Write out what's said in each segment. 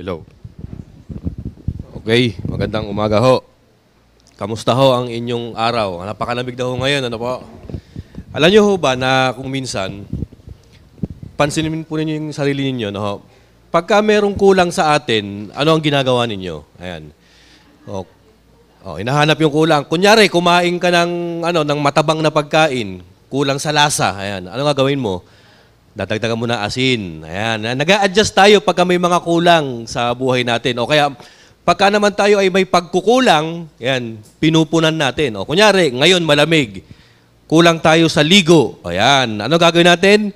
Hello. Okay, magandang umaga ho. Kamusta ho ang inyong araw? Napakalamig na ho ngayon, ano po? Alam niyo ho ba na kung minsan, pansinin po ninyo yung sarili ninyo, no ho? Pagka merong kulang sa atin, ano ang ginagawa ninyo? Ayan. Hinahanap yung kulang. Kunyari, kumain ka ng matabang na pagkain, kulang sa lasa. Ayan. Ano gagawin mo? Dadagdagan mo na asin. Ayan. Nag-a-adjust tayo pagka may mga kulang sa buhay natin. O kaya, pagka naman tayo ay may pagkukulang, ayan, pinupunan natin. O kunyari, ngayon malamig. Kulang tayo sa ligo. Ayan. Ano gagawin natin?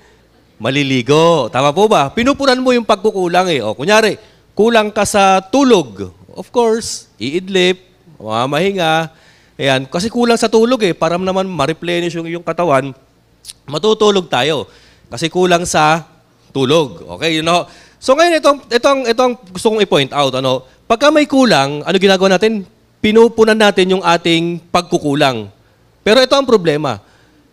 Maliligo. Tama po ba? Pinupunan mo yung pagkukulang eh. O kunyari, kulang ka sa tulog. Of course, iidlip, mamahinga. Ayan. Kasi kulang sa tulog eh. Para naman ma-replenish yung katawan, matutulog tayo. Kasi kulang sa tulog. Okay, you know? So ngayon, itong gusto kong i-point out. Pagka may kulang, ano ginagawa natin? Pinupunan natin yung ating pagkukulang. Pero ito ang problema.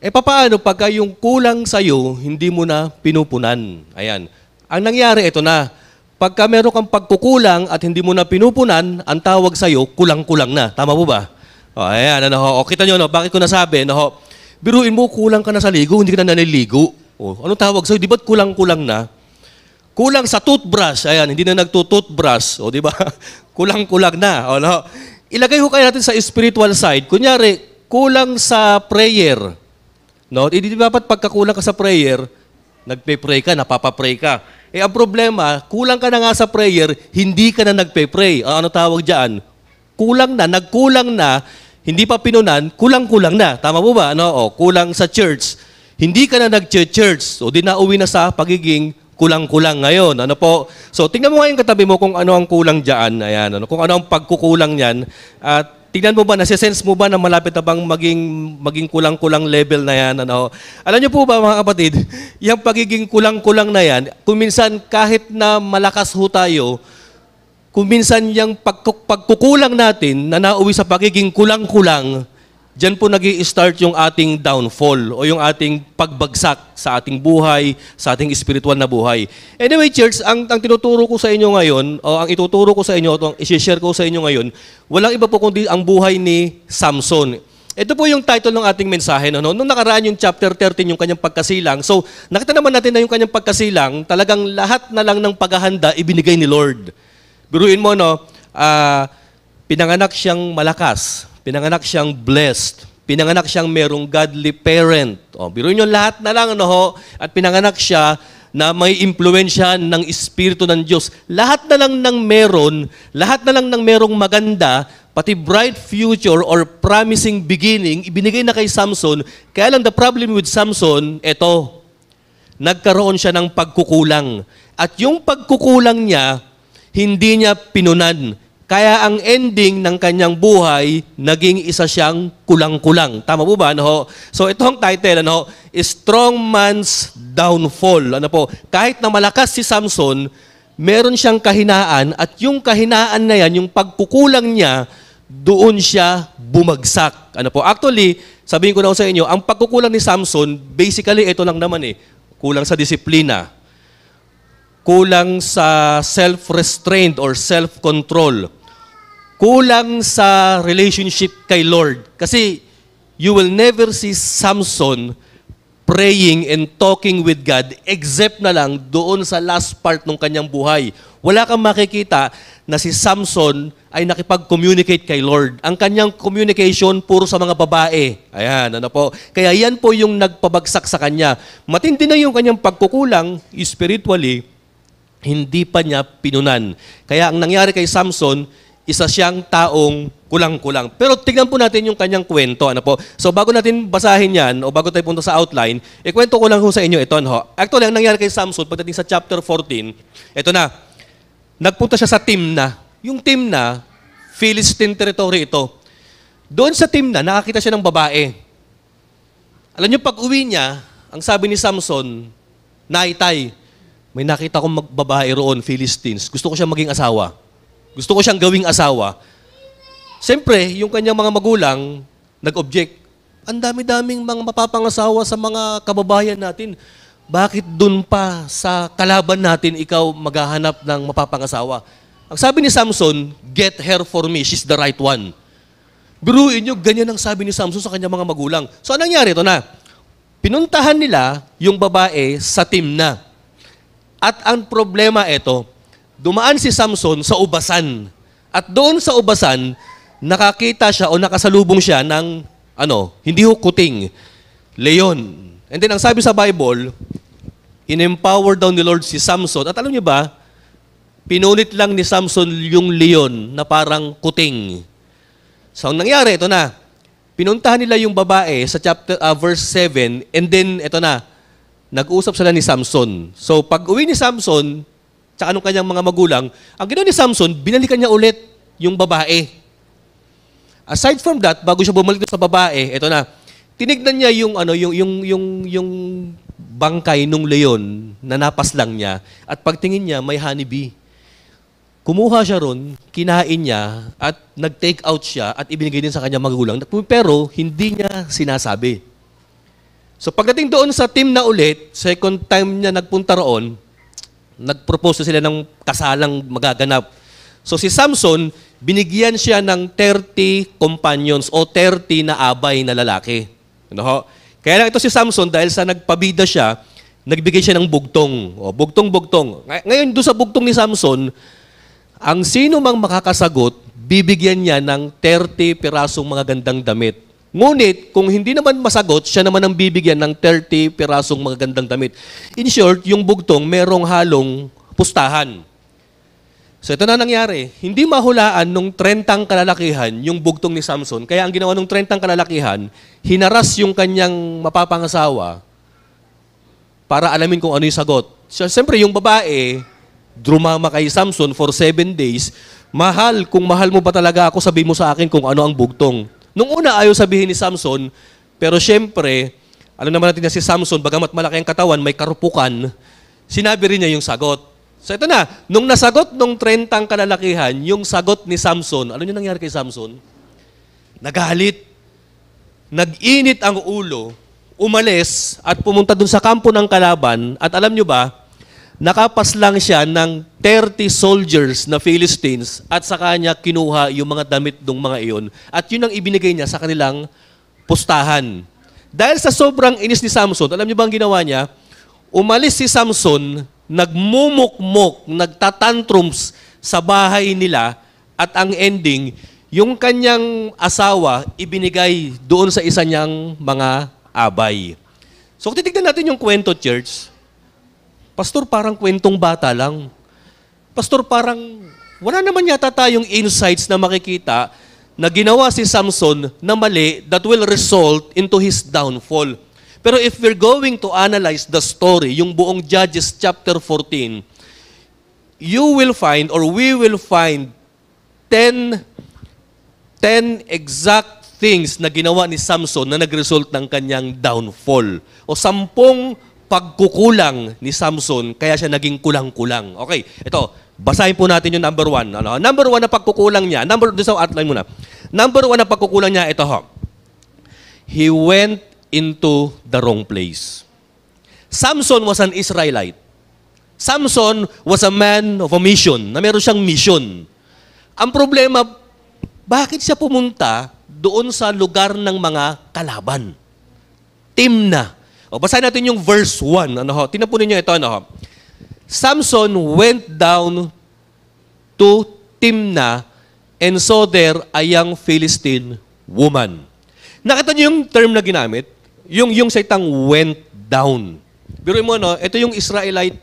Paano pagka yung kulang sa'yo, hindi mo na pinupunan? Ayan. Ang nangyari, ito na. Pagka meron kang pagkukulang at hindi mo na pinupunan, ang tawag sa'yo, kulang-kulang na. Tama po ba? Ayan. Kita nyo, bakit ko nasabi? Biruin mo, kulang ka na sa ligo, hindi ka na naliligo. Anong tawag sa'yo? Di ba't kulang-kulang na? Kulang sa toothbrush. Ayan, hindi na nagtutoothbrush. Di ba? Kulang-kulang na. Ilagay ho kayo natin sa spiritual side. Kunyari, kulang sa prayer. Di ba ba't pagkakulang ka sa prayer, nagpe-pray ka, napapapray ka. Ang problema, kulang ka na nga sa prayer, hindi ka na nagpe-pray. Ano tawag dyan? Kulang na, nagkulang na, hindi pa pinunan, kulang-kulang na. Tama po ba? Kulang sa church. Hindi ka na nag-church, so di na uwi na sa pagiging kulang-kulang ngayon. So, tingnan mo ngayon katabi mo kung ano ang kulang dyan. Ayan, kung ano ang pagkukulang niyan. At tingnan mo ba, nasisense mo ba na malapit na bang maging kulang-kulang level na yan? Alam niyo po ba mga kapatid, yung pagiging kulang-kulang na yan, kung minsan kahit na malakas ho tayo, kung minsan yung pagkukulang natin na nauwi sa pagiging kulang-kulang, diyan po nag-i-start yung ating downfall o yung ating pagbagsak sa ating buhay, sa ating spiritual na buhay. Anyway, church, ang tinuturo ko sa inyo ngayon, o ang ituturo ko sa inyo, o i-share ko sa inyo ngayon, walang iba po kundi ang buhay ni Samson. Ito po yung title ng ating mensahe. Nung nakaraan yung chapter 13, yung kanyang pagkasilang. So, nakita naman natin na yung kanyang pagkasilang, talagang lahat na lang ng paghahanda ibinigay ni Lord. Biruin mo, pinanganak siyang malakas. Pinanganak siyang blessed. Pinanganak siyang merong godly parent. Biruin nyo lahat na lang, at pinanganak siya na may impluensya ng Espiritu ng Diyos. Lahat na lang ng meron, lahat na lang ng merong maganda, pati bright future or promising beginning, ibinigay na kay Samson. Kaya lang the problem with Samson, nagkaroon siya ng pagkukulang. At yung pagkukulang niya, hindi niya pinunan. Kaya ang ending ng kanyang buhay, naging isa siyang kulang-kulang. Tama po ba? So itong title, Strong Man's Downfall. Kahit na malakas si Samson, meron siyang kahinaan at yung kahinaan na yan, yung pagkukulang niya, doon siya bumagsak. Actually, sabihin ko na sa inyo, ang pagkukulang ni Samson, basically ito lang naman kulang sa disiplina. Kulang sa self-restraint or self-control. Kulang sa relationship kay Lord. Kasi you will never see Samson praying and talking with God except na lang doon sa last part ng kanyang buhay. Wala kang makikita na si Samson ay nakipag-communicate kay Lord. Ang kanyang communication puro sa mga babae. Ayan, Kaya yan po yung nagpabagsak sa kanya. Matindi na yung kanyang pagkukulang spiritually, hindi pa niya pinunan. Kaya ang nangyari kay Samson, isa siyang taong kulang-kulang. Pero tignan po natin yung kanyang kwento. So bago natin basahin yan, o bago tayo punta sa outline, ikwento ko lang sa inyo ito. Actually, ang nangyari kay Samson, pagdating sa chapter 14, ito na, nagpunta siya sa Timna. Yung Timna, Philistine territory ito. Doon sa Timna, nakakita siya ng babae. Alam niyo, pag uwi niya, ang sabi ni Samson, Naitay, may nakita akong babae roon, Philistines. Gusto ko siyang maging asawa. Gusto ko siyang gawing asawa. Siyempre, yung kanyang mga magulang, nag-object. Ang dami-daming mga mapapangasawa sa mga kababayan natin. Bakit dun pa sa kalaban natin ikaw maghahanap ng mapapangasawa? Ang sabi ni Samson, get her for me, she's the right one. Biruin nyo, ganyan ang sabi ni Samson sa kanyang mga magulang. So anong nangyari? Ito na. Pinuntahan nila yung babae sa Timna. At ang problema ito, dumaan si Samson sa ubasan. At doon sa ubasan, nakakita siya o nakasalubong siya ng, hindi kuting, leon. And then ang sabi sa Bible, in-empower daw ni Lord si Samson. At alam niyo ba, pinunit lang ni Samson yung leon na parang kuting. So, ang nangyari, ito na. Pinuntahan nila yung babae sa verse 7, and then, ito na, nag-usap sila ni Samson. So, pag uwi ni Samson, tsaka anong kanyang mga magulang, ang ginawa ni Samson, binalikan niya ulit yung babae. Aside from that, bago siya bumalik sa babae, ito na, tinignan niya yung bangkay nung leon na napas lang niya, at pagtingin niya, may honeybee. Kumuha siya ron, kinain niya, at nag-take out siya, at ibinigay din sa kanyang magulang. Pero, hindi niya sinasabi. So, pagdating doon sa Timna ulit, second time niya nagpunta roon, nag-propose sila ng kasalang magaganap. So, si Samson, binigyan siya ng 30 companions o 30 na abay na lalaki. Kaya lang ito si Samson, dahil sa nagpabida siya, nagbigay siya ng bugtong. O, bugtong-bugtong. Ngayon, doon sa bugtong ni Samson, ang sino mang makakasagot, bibigyan niya ng 30 pirasong mga gandang damit. Ngunit, kung hindi naman masagot, siya naman ang bibigyan ng 30 pirasong mga gandang damit. In short, yung bugtong merong halong pustahan. So ito na nangyari. Hindi mahulaan nung 30 kalalakihan yung bugtong ni Samson. Kaya ang ginawa nung 30 kalalakihan, hinaras yung kanyang mapapangasawa para alamin kung ano yung sagot. So, siyempre, yung babae, drumama kay Samson for 7 days, mahal, kung mahal mo ba talaga ako, sabihin mo sa akin kung ano ang bugtong. Nung una, ayaw sabihin ni Samson, pero syempre, alam naman natin na si Samson, bagamat malaki ang katawan, may karupukan, sinabi rin niya yung sagot. So ito na, nung nasagot nung 30 kalalakihan, yung sagot ni Samson, ano yung nangyari kay Samson? Nagalit, nag-init ang ulo, umalis, at pumunta dun sa kampo ng kalaban, at alam nyo ba, nakapas lang siya ng 30 soldiers na Philistines at sa kanya kinuha yung mga damit ng mga iyon at yun ang ibinigay niya sa kanilang pustahan. Dahil sa sobrang inis ni Samson, alam niyo ba ang ginawa niya? Umalis si Samson, nagmumukmok, nagtatantrums sa bahay nila at ang ending, yung kanyang asawa ibinigay doon sa isa niyang mga abay. So kung titignan natin yung kwento, church, Pastor, parang kwentong bata lang. Pastor, parang wala naman yata tayong insights na makikita na ginawa si Samson na mali that will result into his downfall. Pero if we're going to analyze the story, yung buong Judges chapter 14, you will find or we will find 10 exact things na ginawa ni Samson na nag-result ng kanyang downfall. O 10 pagkukulang ni Samson, kaya siya naging kulang-kulang. Okay, ito, basahin po natin yung number 1. Number 1 na pagkukulang niya, doon sa outline muna. Number 1 na pagkukulang niya, ito ho. He went into the wrong place. Samson was an Israelite. Samson was a man of a mission, na meron siyang mission. Ang problema, bakit siya pumunta doon sa lugar ng mga kalaban? Timna. O, basahin natin yung verse 1. Tingnan po ninyo ito. Samson went down to Timna and saw there a young Philistine woman. Nakita niyo yung term na ginamit? Yung salitang went down. Biruin mo, ito yung Israelite,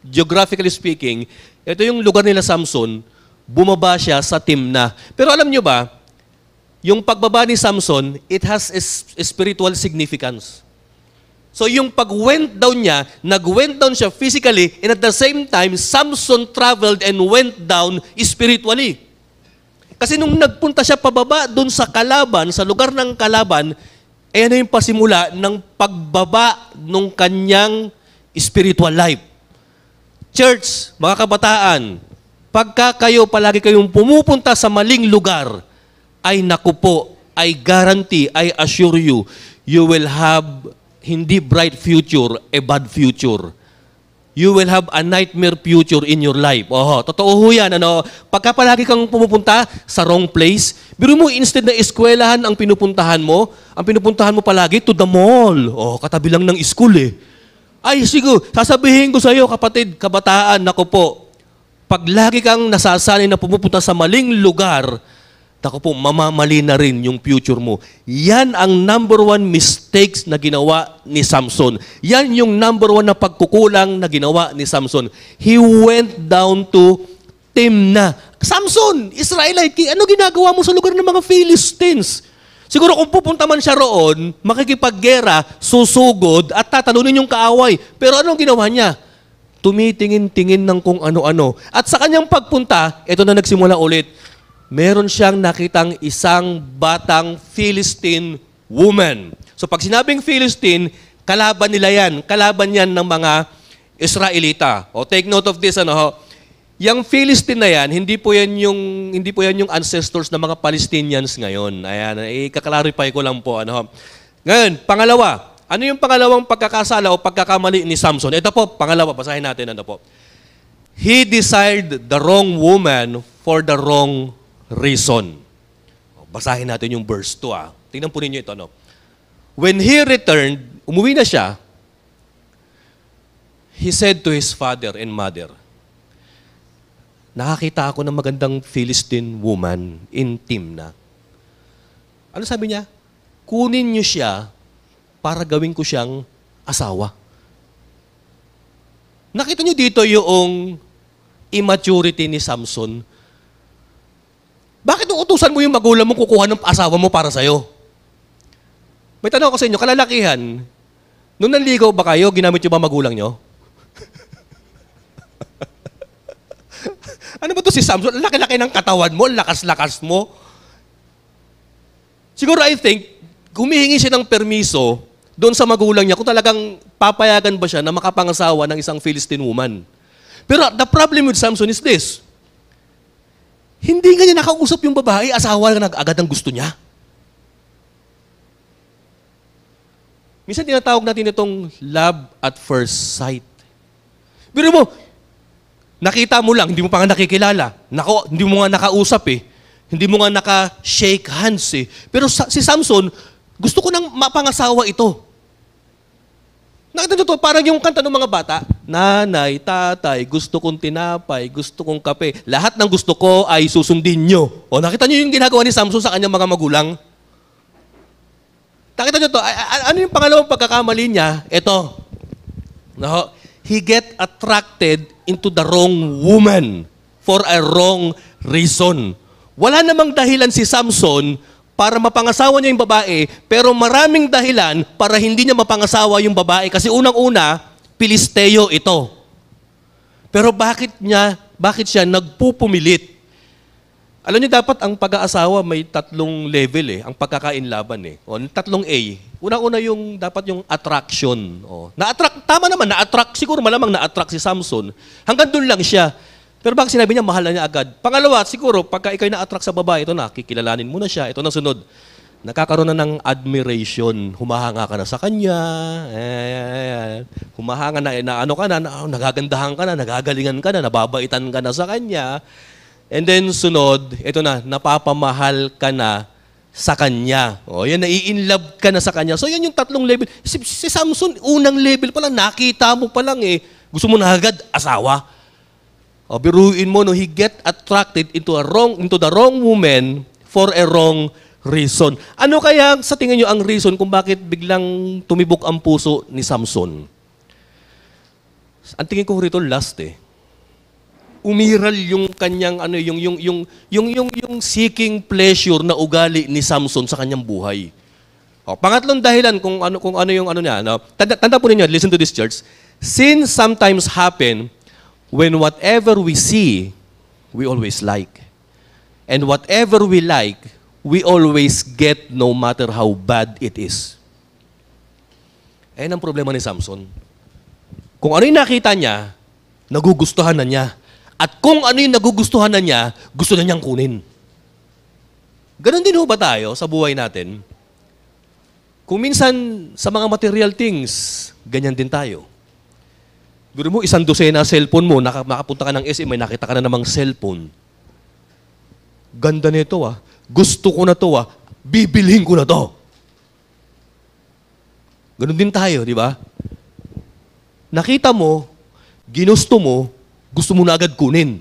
geographically speaking, ito yung lugar nila Samson, bumaba siya sa Timna. Pero alam niyo ba, yung pagbaba ni Samson, it has a spiritual significance. So yung pag-went down niya, nag-went down siya physically, and at the same time, Samson traveled and went down spiritually. Kasi nung nagpunta siya pababa doon sa kalaban, sa lugar ng kalaban, ayan na yung pasimula ng pagbaba ng kanyang spiritual life. Church, mga kabataan, pagka kayo palagi kayong pumupunta sa maling lugar, ay naku po, I guarantee, I assure you, you will have hindi bright future, a bad future. you will have a nightmare future in your life. Oho, totoo ho yan. Ano? Pagka palagi kang pumupunta sa wrong place, biro mo, instead na eskwelahan ang pinupuntahan mo palagi to the mall. Oh, katabi lang ng school eh. Ay, siguro, sasabihin ko sa iyo, kapatid, kabataan, nako po, pag lagi kang nasasanay na pumupunta sa maling lugar, nako po, mamamali na rin yung future mo. Yan ang number one mistakes na ginawa ni Samson. Yan yung number one na pagkukulang na ginawa ni Samson. He went down to Timna. Samson, Israelite king, ano ginagawa mo sa lugar ng mga Philistines? Siguro kung pupunta man siya roon, makikipaggera, susugod, at tatalunin yung kaaway. Pero anong ginawa niya? Tumitingin-tingin ng kung ano-ano. At sa kanyang pagpunta, ito na nagsimula ulit, meron siyang nakitang isang batang Philistine woman. So pag sinabing Philistine, kalaban nila yan. Kalaban yan ng mga Israelita. O take note of this, yung Philistine na yan, hindi po yan yung ancestors ng mga Palestinians ngayon. Ayan, i-clarify ko lang po. Ngayon, pangalawa, ano yung pangalawang pagkakasala o pagkakamali ni Samson? Ito po, pangalawa, basahin natin. He desired the wrong woman for the wrong reason. Basahin natin yung verse 2. Tingnan po ninyo ito. When he returned, umuwi na siya, he said to his father and mother, nakakita ako ng magandang Philistine woman in Timna. Ano sabi niya? Kunin niyo siya para gawin ko siyang asawa. Nakita niyo dito yung immaturity ni Samson. Bakit utusan mo yung magulang mo kukuha ng asawa mo para sa'yo? May tanong ako sa inyo, kalalakihan, nung nanligaw ba kayo, ginamit yung ba magulang nyo? Ano ba to si Samson? Laki-laki ng katawan mo, lakas-lakas mo. Siguro I think, humihingi siya ng permiso doon sa magulang niya kung talagang papayagan ba siya na makapangasawa ng isang Philistine woman. Pero the problem with Samson is this. Hindi nga niya nakausap yung babae, asawa na agad ang gusto niya. Minsan tinatawag natin itong love at first sight. Pero mo, nakita mo lang, hindi mo pa nga nakikilala. Hindi mo nga nakausap eh. Hindi mo nga naka-shake hands eh. Pero si Samson, gusto ko nang mapangasawa ito. Nakita nyo to, parang yung kanta ng mga bata, nanay, tatay, gusto kong tinapay, gusto kong kape. Lahat ng gusto ko ay susundin nyo. O nakita nyo yung ginagawa ni Samson sa kanyang mga magulang? Nakita nyo to, ano yung pangalawang pagkakamali niya? Ito. He get attracted into the wrong woman for a wrong reason. Wala namang dahilan si Samson para mapangasawa niya yung babae, pero maraming dahilan para hindi niya mapangasawa yung babae kasi unang-una, Pilisteo ito. Pero bakit siya nagpupumilit? Alam niyo, dapat ang pag-aasawa may tatlong level ang pagkakainlaban O, tatlong A. Unang-una dapat yung attraction. Na-attract, tama naman, na-attract, siguro malamang na-attract si Samson. Hanggang doon lang siya. Pero bakit sinabi niya, mahal na niya agad? Pangalawa, siguro, pagka ikaw na-attract sa babae, ito na, kikilalanin mo na siya. Ito na sunod. Nakakaroon na ng admiration. Humahanga ka na sa kanya. Humahanga na, nagagandahan ka na, nagagalingan ka na, nababaitan ka na sa kanya. And then sunod, ito na, napapamahal ka na sa kanya. O, yan, nai-inlove ka na sa kanya. So, yan yung tatlong level. Si Samson, unang level pa lang, nakita mo pa lang gusto mo na agad, asawa. O, biruin mo, he get attracted into the wrong woman for a wrong reason. Ano kaya sa tingin nyo ang reason kung bakit biglang tumibok ang puso ni Samson? Ang tingin ko rito lust umiral yung kanyang yung seeking pleasure na ugali ni Samson sa kanyang buhay. Pangatlong dahilan kung ano yung niya. Tanda po ninyo, listen to this, church. Sin sometimes happen when whatever we see, we always like. And whatever we like, we always get no matter how bad it is. Ayan ang problema ni Samson. Kung ano yung nakita niya, nagugustuhan na niya. At kung ano yung nagugustuhan na niya, gusto na niyang kunin. Ganon din ho ba tayo sa buhay natin? Kung minsan sa mga material things, ganyan din tayo. Biro mo, 100 cellphone mo, makapunta ka ng SM, may nakita ka na namang cellphone. Ganda nito ah. Gusto ko na to ah. Bibilhin ko na to. Ganun din tayo, di ba? Nakita mo, ginusto mo, gusto mo na agad kunin.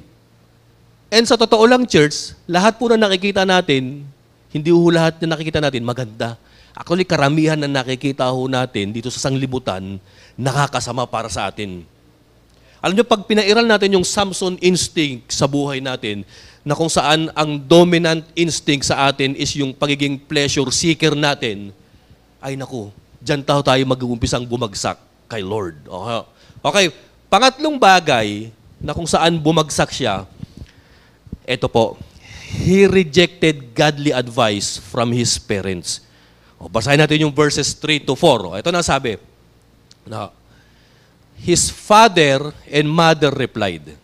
And sa totoo lang, church, lahat po na nakikita natin, hindi ho lahat na nakikita natin maganda. Actually, karamihan na nakikita ho natin dito sa sanglibutan, nakakasama para sa atin. Alam niyo, pag pinairal natin yung Samson instinct sa buhay natin, na kung saan ang dominant instinct sa atin is yung pagiging pleasure seeker natin, ay naku, dyan tayo mag-uumpisang bumagsak kay Lord. Okay, pangatlong bagay na kung saan bumagsak siya, eto po, he rejected godly advice from his parents. Basahin natin yung verses 3 to 4. Ito na sabi. His father and mother replied,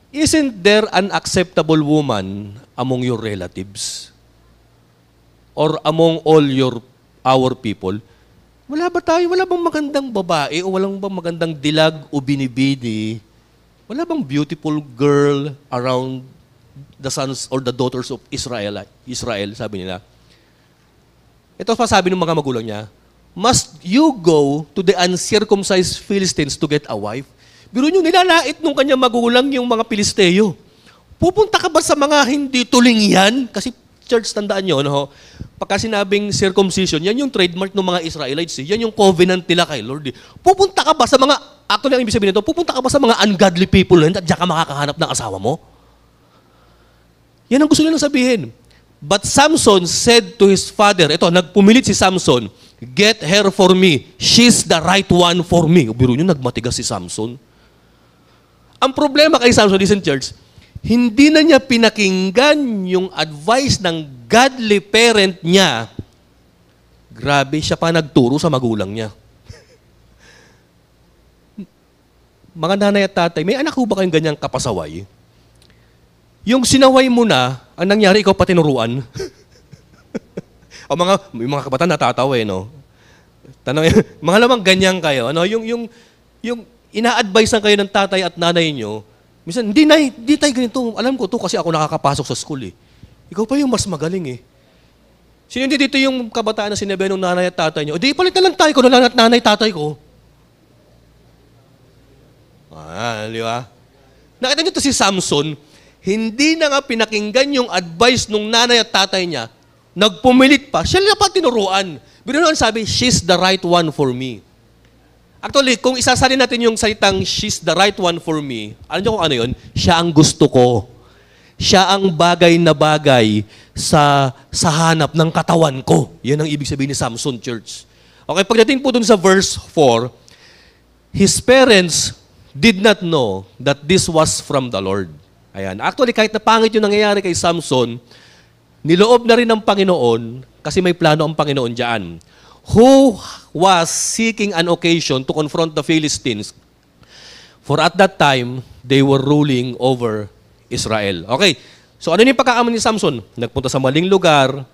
"Isn't there an acceptable woman among your relatives? Or among all our people? Wala ba tayo? Wala bang magandang babae? O walang bang magandang dilag o binibini? Wala bang beautiful girl around the sons or the daughters of Israel, sabi nila. Ito pa sabi ng mga magulang niya, must you go to the uncircumcised Philistines to get a wife? Biro nyo, nilalait nung kanyang magulang yung mga Pilisteo. Pupunta ka ba sa mga hindi tuling yan? Kasi church, tandaan nyo, no? Pagka sinabing circumcision, yan yung trademark ng mga Israelites. Yan yung covenant nila kay Lord. Pupunta ka ba sa mga, actually ang ibig sabihin nito, pupunta ka ba sa mga ungodly people at diyan ka makakahanap ng asawa mo? Yan ang gusto nilang sabihin. But Samson said to his father, ito, nagpumilit si Samson, get her for me. She's the right one for me. Biro nyo, nagmatigas si Samson. Ang problema kay Samson, listen church, hindi na niya pinakinggan yung advice ng godly parent niya. Grabe, siya pa nagturo sa magulang niya. Mga nanay at tatay, may anak ko ba kayong ganyang kapasaway? Yung sinaway mo na, ang nangyari, ikaw pa tinuruan. O may mga kabataan natatawa no? Tanong, mga lamang ganyan kayo. Ano? Yung ina-advise na kayo ng tatay at nanay nyo, minsan, hindi tayo ganito. Alam ko to kasi ako nakakapasok sa school eh. Ikaw pa yung mas magaling eh. Sino hindi dito yung kabataan na sinabi ng nanay at tatay nyo? Di palit na lang tayo ko na lang at nanay tatay ko. Di ba? Nakita nyo to si Samson, hindi na nga pinakinggan yung advice ng nanay at tatay niya, nagpumilit pa, siya na pa tinuruan. Pero noon sabi, she's the right one for me. Actually, kung isasalin natin yung salitang she's the right one for me, alam niyo kung ano yun? Siya ang gusto ko. Siya ang bagay na bagay sa hanap ng katawan ko. Yan ang ibig sabihin ni Samson, church. Okay, pagdating po dun sa verse 4, his parents did not know that this was from the Lord. Ayan. Actually, kahit na pangit yung nangyayari kay Samson, niloob na rin ng Panginoon kasi may plano ang Panginoon dyan. Who was seeking an occasion to confront the Philistines, for at that time, they were ruling over Israel. Okay, so ano yung pagkakamali ni Samson? Nagpunta sa maling lugar,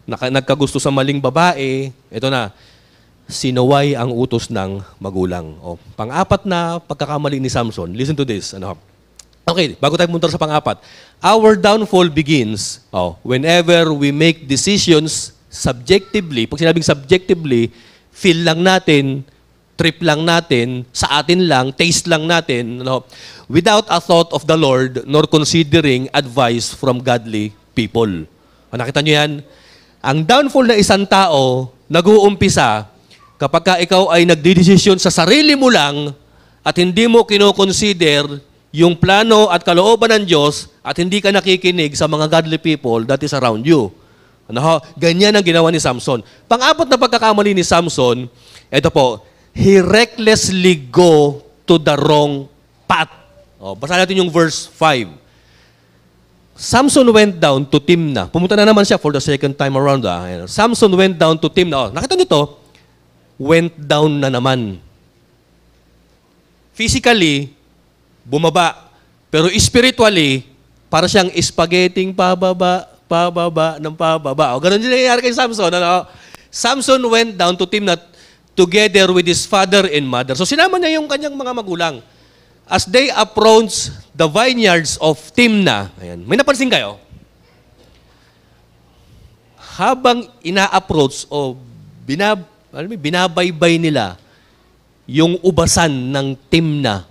nagkagusto sa maling babae, ito na, sinaway ang utos ng magulang. O, pang-apat na pagkakamali ni Samson, listen to this. Okay, bago tayo pumunta sa pang-apat, our downfall begins whenever we make decisions subjectively, pag sinabing subjectively, feel lang natin, trip lang natin, sa atin lang, taste lang natin, without a thought of the Lord, nor considering advice from godly people. Nakita nyo yan? Ang downfall na isang tao, nag-uumpisa kapag ikaw ay nagdidesisyon sa sarili mo lang at hindi mo kinoconsider yung plano at kalooban ng Diyos at hindi ka nakikinig sa mga godly people that is around you. Ganyan ang ginawa ni Samson. Pang-apat na pagkakamali ni Samson, ito po, he recklessly go to the wrong path. Basa natin yung verse 5. Samson went down to Timnah. Pumunta na naman siya for the second time around. Samson went down to Timnah. Nakita niyo to? Went down na naman. Physically, bumaba. Pero spiritually, para siyang spaghetti pababa, ng pababa. Ganun din nangyayari kay Samson. Samson went down to Timnah together with his father and mother. So sinama niya yung kanyang mga magulang. As they approached the vineyards of Timnah, ayan, may napansin kayo? Habang ina-approach o binabaybay nila yung ubasan ng Timnah,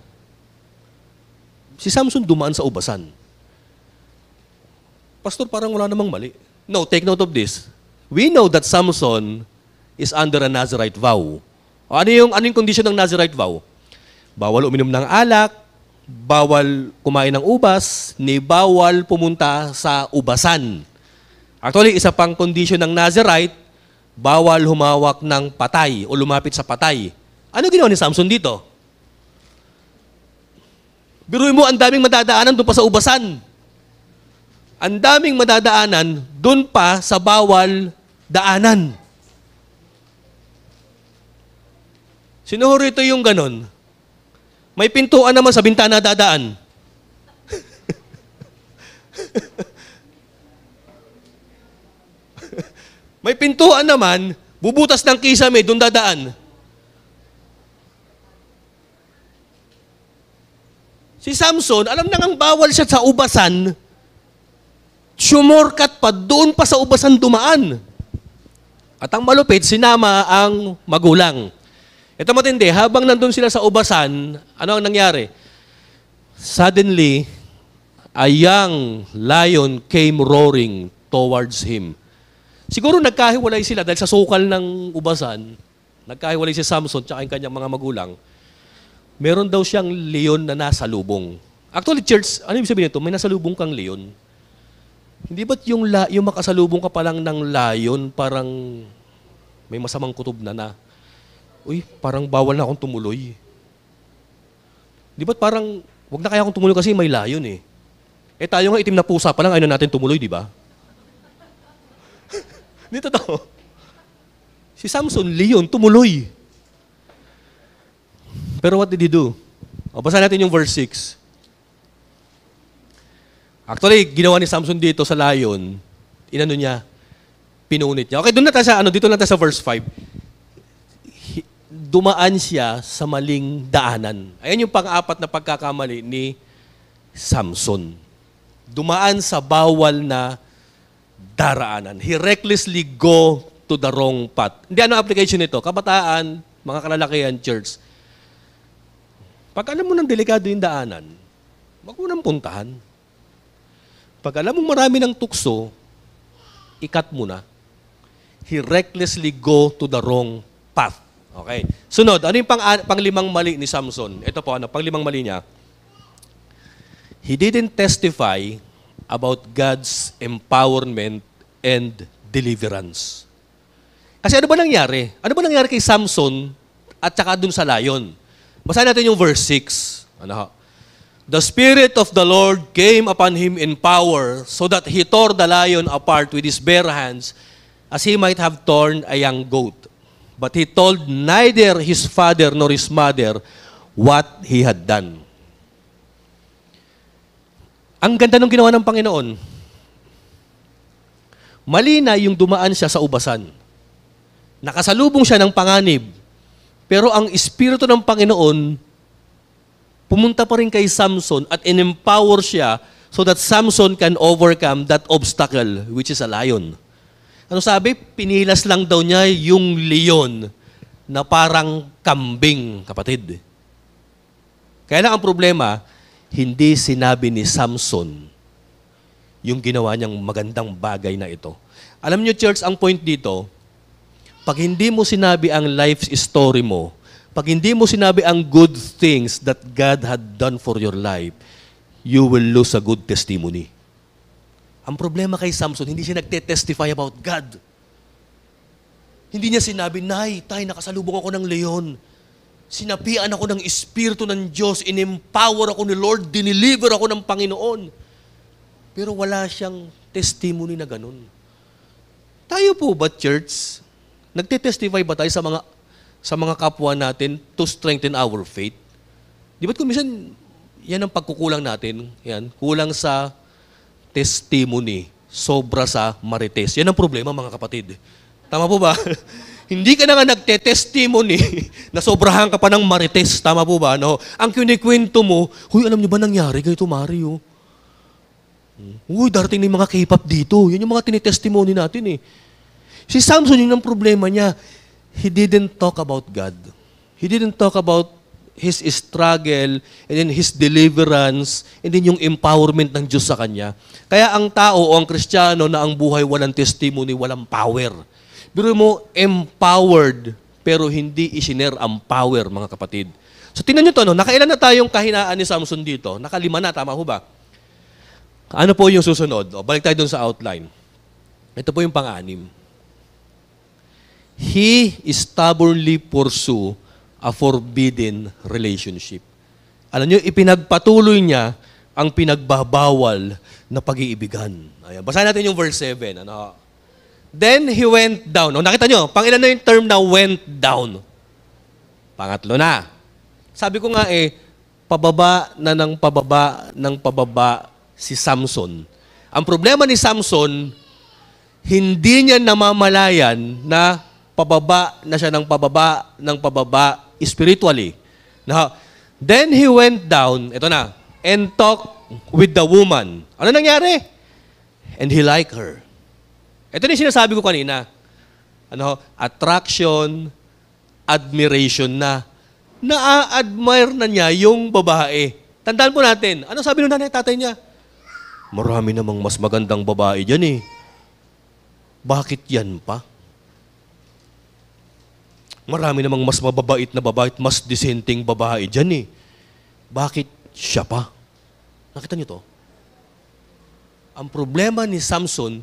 si Samson dumaan sa ubasan. Pastor, parang wala namang mali. No, take note of this. We know that Samson is under a Nazirite vow. Ano yung condition ng Nazirite vow? Bawal uminom ng alak, bawal kumain ng ubas, ni bawal pumunta sa ubasan. Actually, isa pang condition ng Nazirite, bawal humawak ng patay o lumapit sa patay. Ano ginawa ni Samson dito? Biruin mo, ang daming madadaanan doon pa sa ubasan. Ang daming madadaanan doon pa sa bawal daanan. Sino rito yung ganon? May pintuan naman sa bintana dadaan. May pintuan naman, bubutas ng kisame, doon dadaan. Si Samson, alam na ngang bawal siya sa ubasan, sumorkat pa doon pa sa ubasan dumaan. At ang malupit, sinama ang magulang. Ito matindi, habang nandun sila sa ubasan, ano ang nangyari? Suddenly, a young lion came roaring towards him. Siguro nagkahiwalay sila dahil sa sukal ng ubasan, nagkahiwalay si Samson at yung kanyang mga magulang. Meron daw siyang leon na nasa lubong. Actually, church, ano ibig sabihin nito? May nasa lubong kang leon. Hindi ba't yung makasalubong ka pa lang ng lion, parang may masamang kutob na, uy, parang bawal na akong tumuloy. Di ba't parang, wag na kaya akong tumuloy kasi may lion eh. Eh tayo nga itim na pusa pa lang, ayaw na natin tumuloy, di ba? Hindi totoo. Si Samson, leon, tumuloy. Pero what did he do? O, basahin natin yung verse 6. Actually, ginawa ni Samson dito sa lion, inano niya, pinunit niya. Okay, doon na tayo sa, dito na tayo sa verse 5. Dumaan siya sa maling daanan. Ayan yung pang-apat na pagkakamali ni Samson. Dumaan sa bawal na daraanan. He recklessly go to the wrong path. Hindi, ano application nito? Kabataan, mga kalalakihan, church. Pag alam mo ng delikado yung daanan, wag mo nang puntahan. Pag alam mo marami ng tukso, ikat mo na. He recklessly go to the wrong path. Okay. Sunod, ano yung panglimang mali ni Samson? Ito po, panglimang mali niya. He didn't testify about God's empowerment and deliverance. Kasi ano ba nangyari? Ano ba nangyari kay Samson at saka dun sa lion? Basahin natin yung verse 6. The Spirit of the Lord came upon him in power so that he tore the lion apart with his bare hands as he might have torn a young goat. But he told neither his father nor his mother what he had done. Ang ganda ng ginawa ng Panginoon. Mali na yung dumaan siya sa ubasan. Nakasalubong siya ng panganib. Pero ang Espiritu ng Panginoon, pumunta pa rin kay Samson at in-empower siya so that Samson can overcome that obstacle, which is a lion. Ano sabi? Pinilas lang daw niya yung leon na parang kambing, kapatid. Kaya lang ang problema, hindi sinabi ni Samson yung ginawa niyang magandang bagay na ito. Alam niyo, church, ang point dito, pag hindi mo sinabi ang life story mo, pag hindi mo sinabi ang good things that God had done for your life, you will lose a good testimony. Ang problema kay Samson, hindi siya nagte-testify about God. Hindi niya sinabi, Nay, tay, nakasalubong ako ng leon. Sinapian ako ng Espiritu ng Diyos, in-empower ako ni Lord, dineliver ako ng Panginoon. Pero wala siyang testimony na ganun. Tayo po ba, church, nagte-testify ba tayo sa mga kapwa natin to strengthen our faith? Di ba't kung minsan, yan ang pagkukulang natin, yan, kulang sa testimony, sobra sa marites. Yan ang problema, mga kapatid. Tama po ba? Hindi ka na nga nagte-testimony na sobrahan ka pa ng marites. Tama po ba? No? Ang kinikwento mo, huy, alam niyo ba nangyari ganito, Mario? Uy, darating na yung mga K-pop dito. Yan yung mga tinitestimony natin eh. Si Samson, yun ang problema niya. He didn't talk about God. He didn't talk about his struggle, and then his deliverance, and then yung empowerment ng Diyos sa kanya. Kaya ang tao o ang Kristiyano na ang buhay walang testimony, walang power. Pero mo, empowered, pero hindi isinare ang power, mga kapatid. So, tingnan nyo to, no? Nakailan na tayong kahinaan ni Samson dito? Nakalima na, tama ho ba? Ano po yung susunod? O, balik tayo dun sa outline. Ito po yung pang-anim. He stubbornly pursue a forbidden relationship. Alam nyo, ipinagpatuloy niya ang pinagbabawal na pag-iibigan. Ayan. Basahin natin yung verse 7. Ano? Then he went down. O, nakita nyo, pangilan na yung term na went down. Pangatlo na. Sabi ko nga pababa na ng pababa si Samson. Ang problema ni Samson, hindi niya namamalayan na pababa na siya ng pababa spiritually. Now, then he went down, ito na, and talked with the woman. Ano nangyari? And he liked her. Ito na yung sinasabi ko kanina. Attraction, admiration na. Na-admire na niya yung babae. Tandaan po natin, ano sabi ng nanay tatay niya? Marami namang mas magandang babae dyan eh. Bakit yan pa? Marami namang mas mababait na babae at mas disenteng babae dyan eh. Bakit siya pa? Nakita niyo to? Ang problema ni Samson,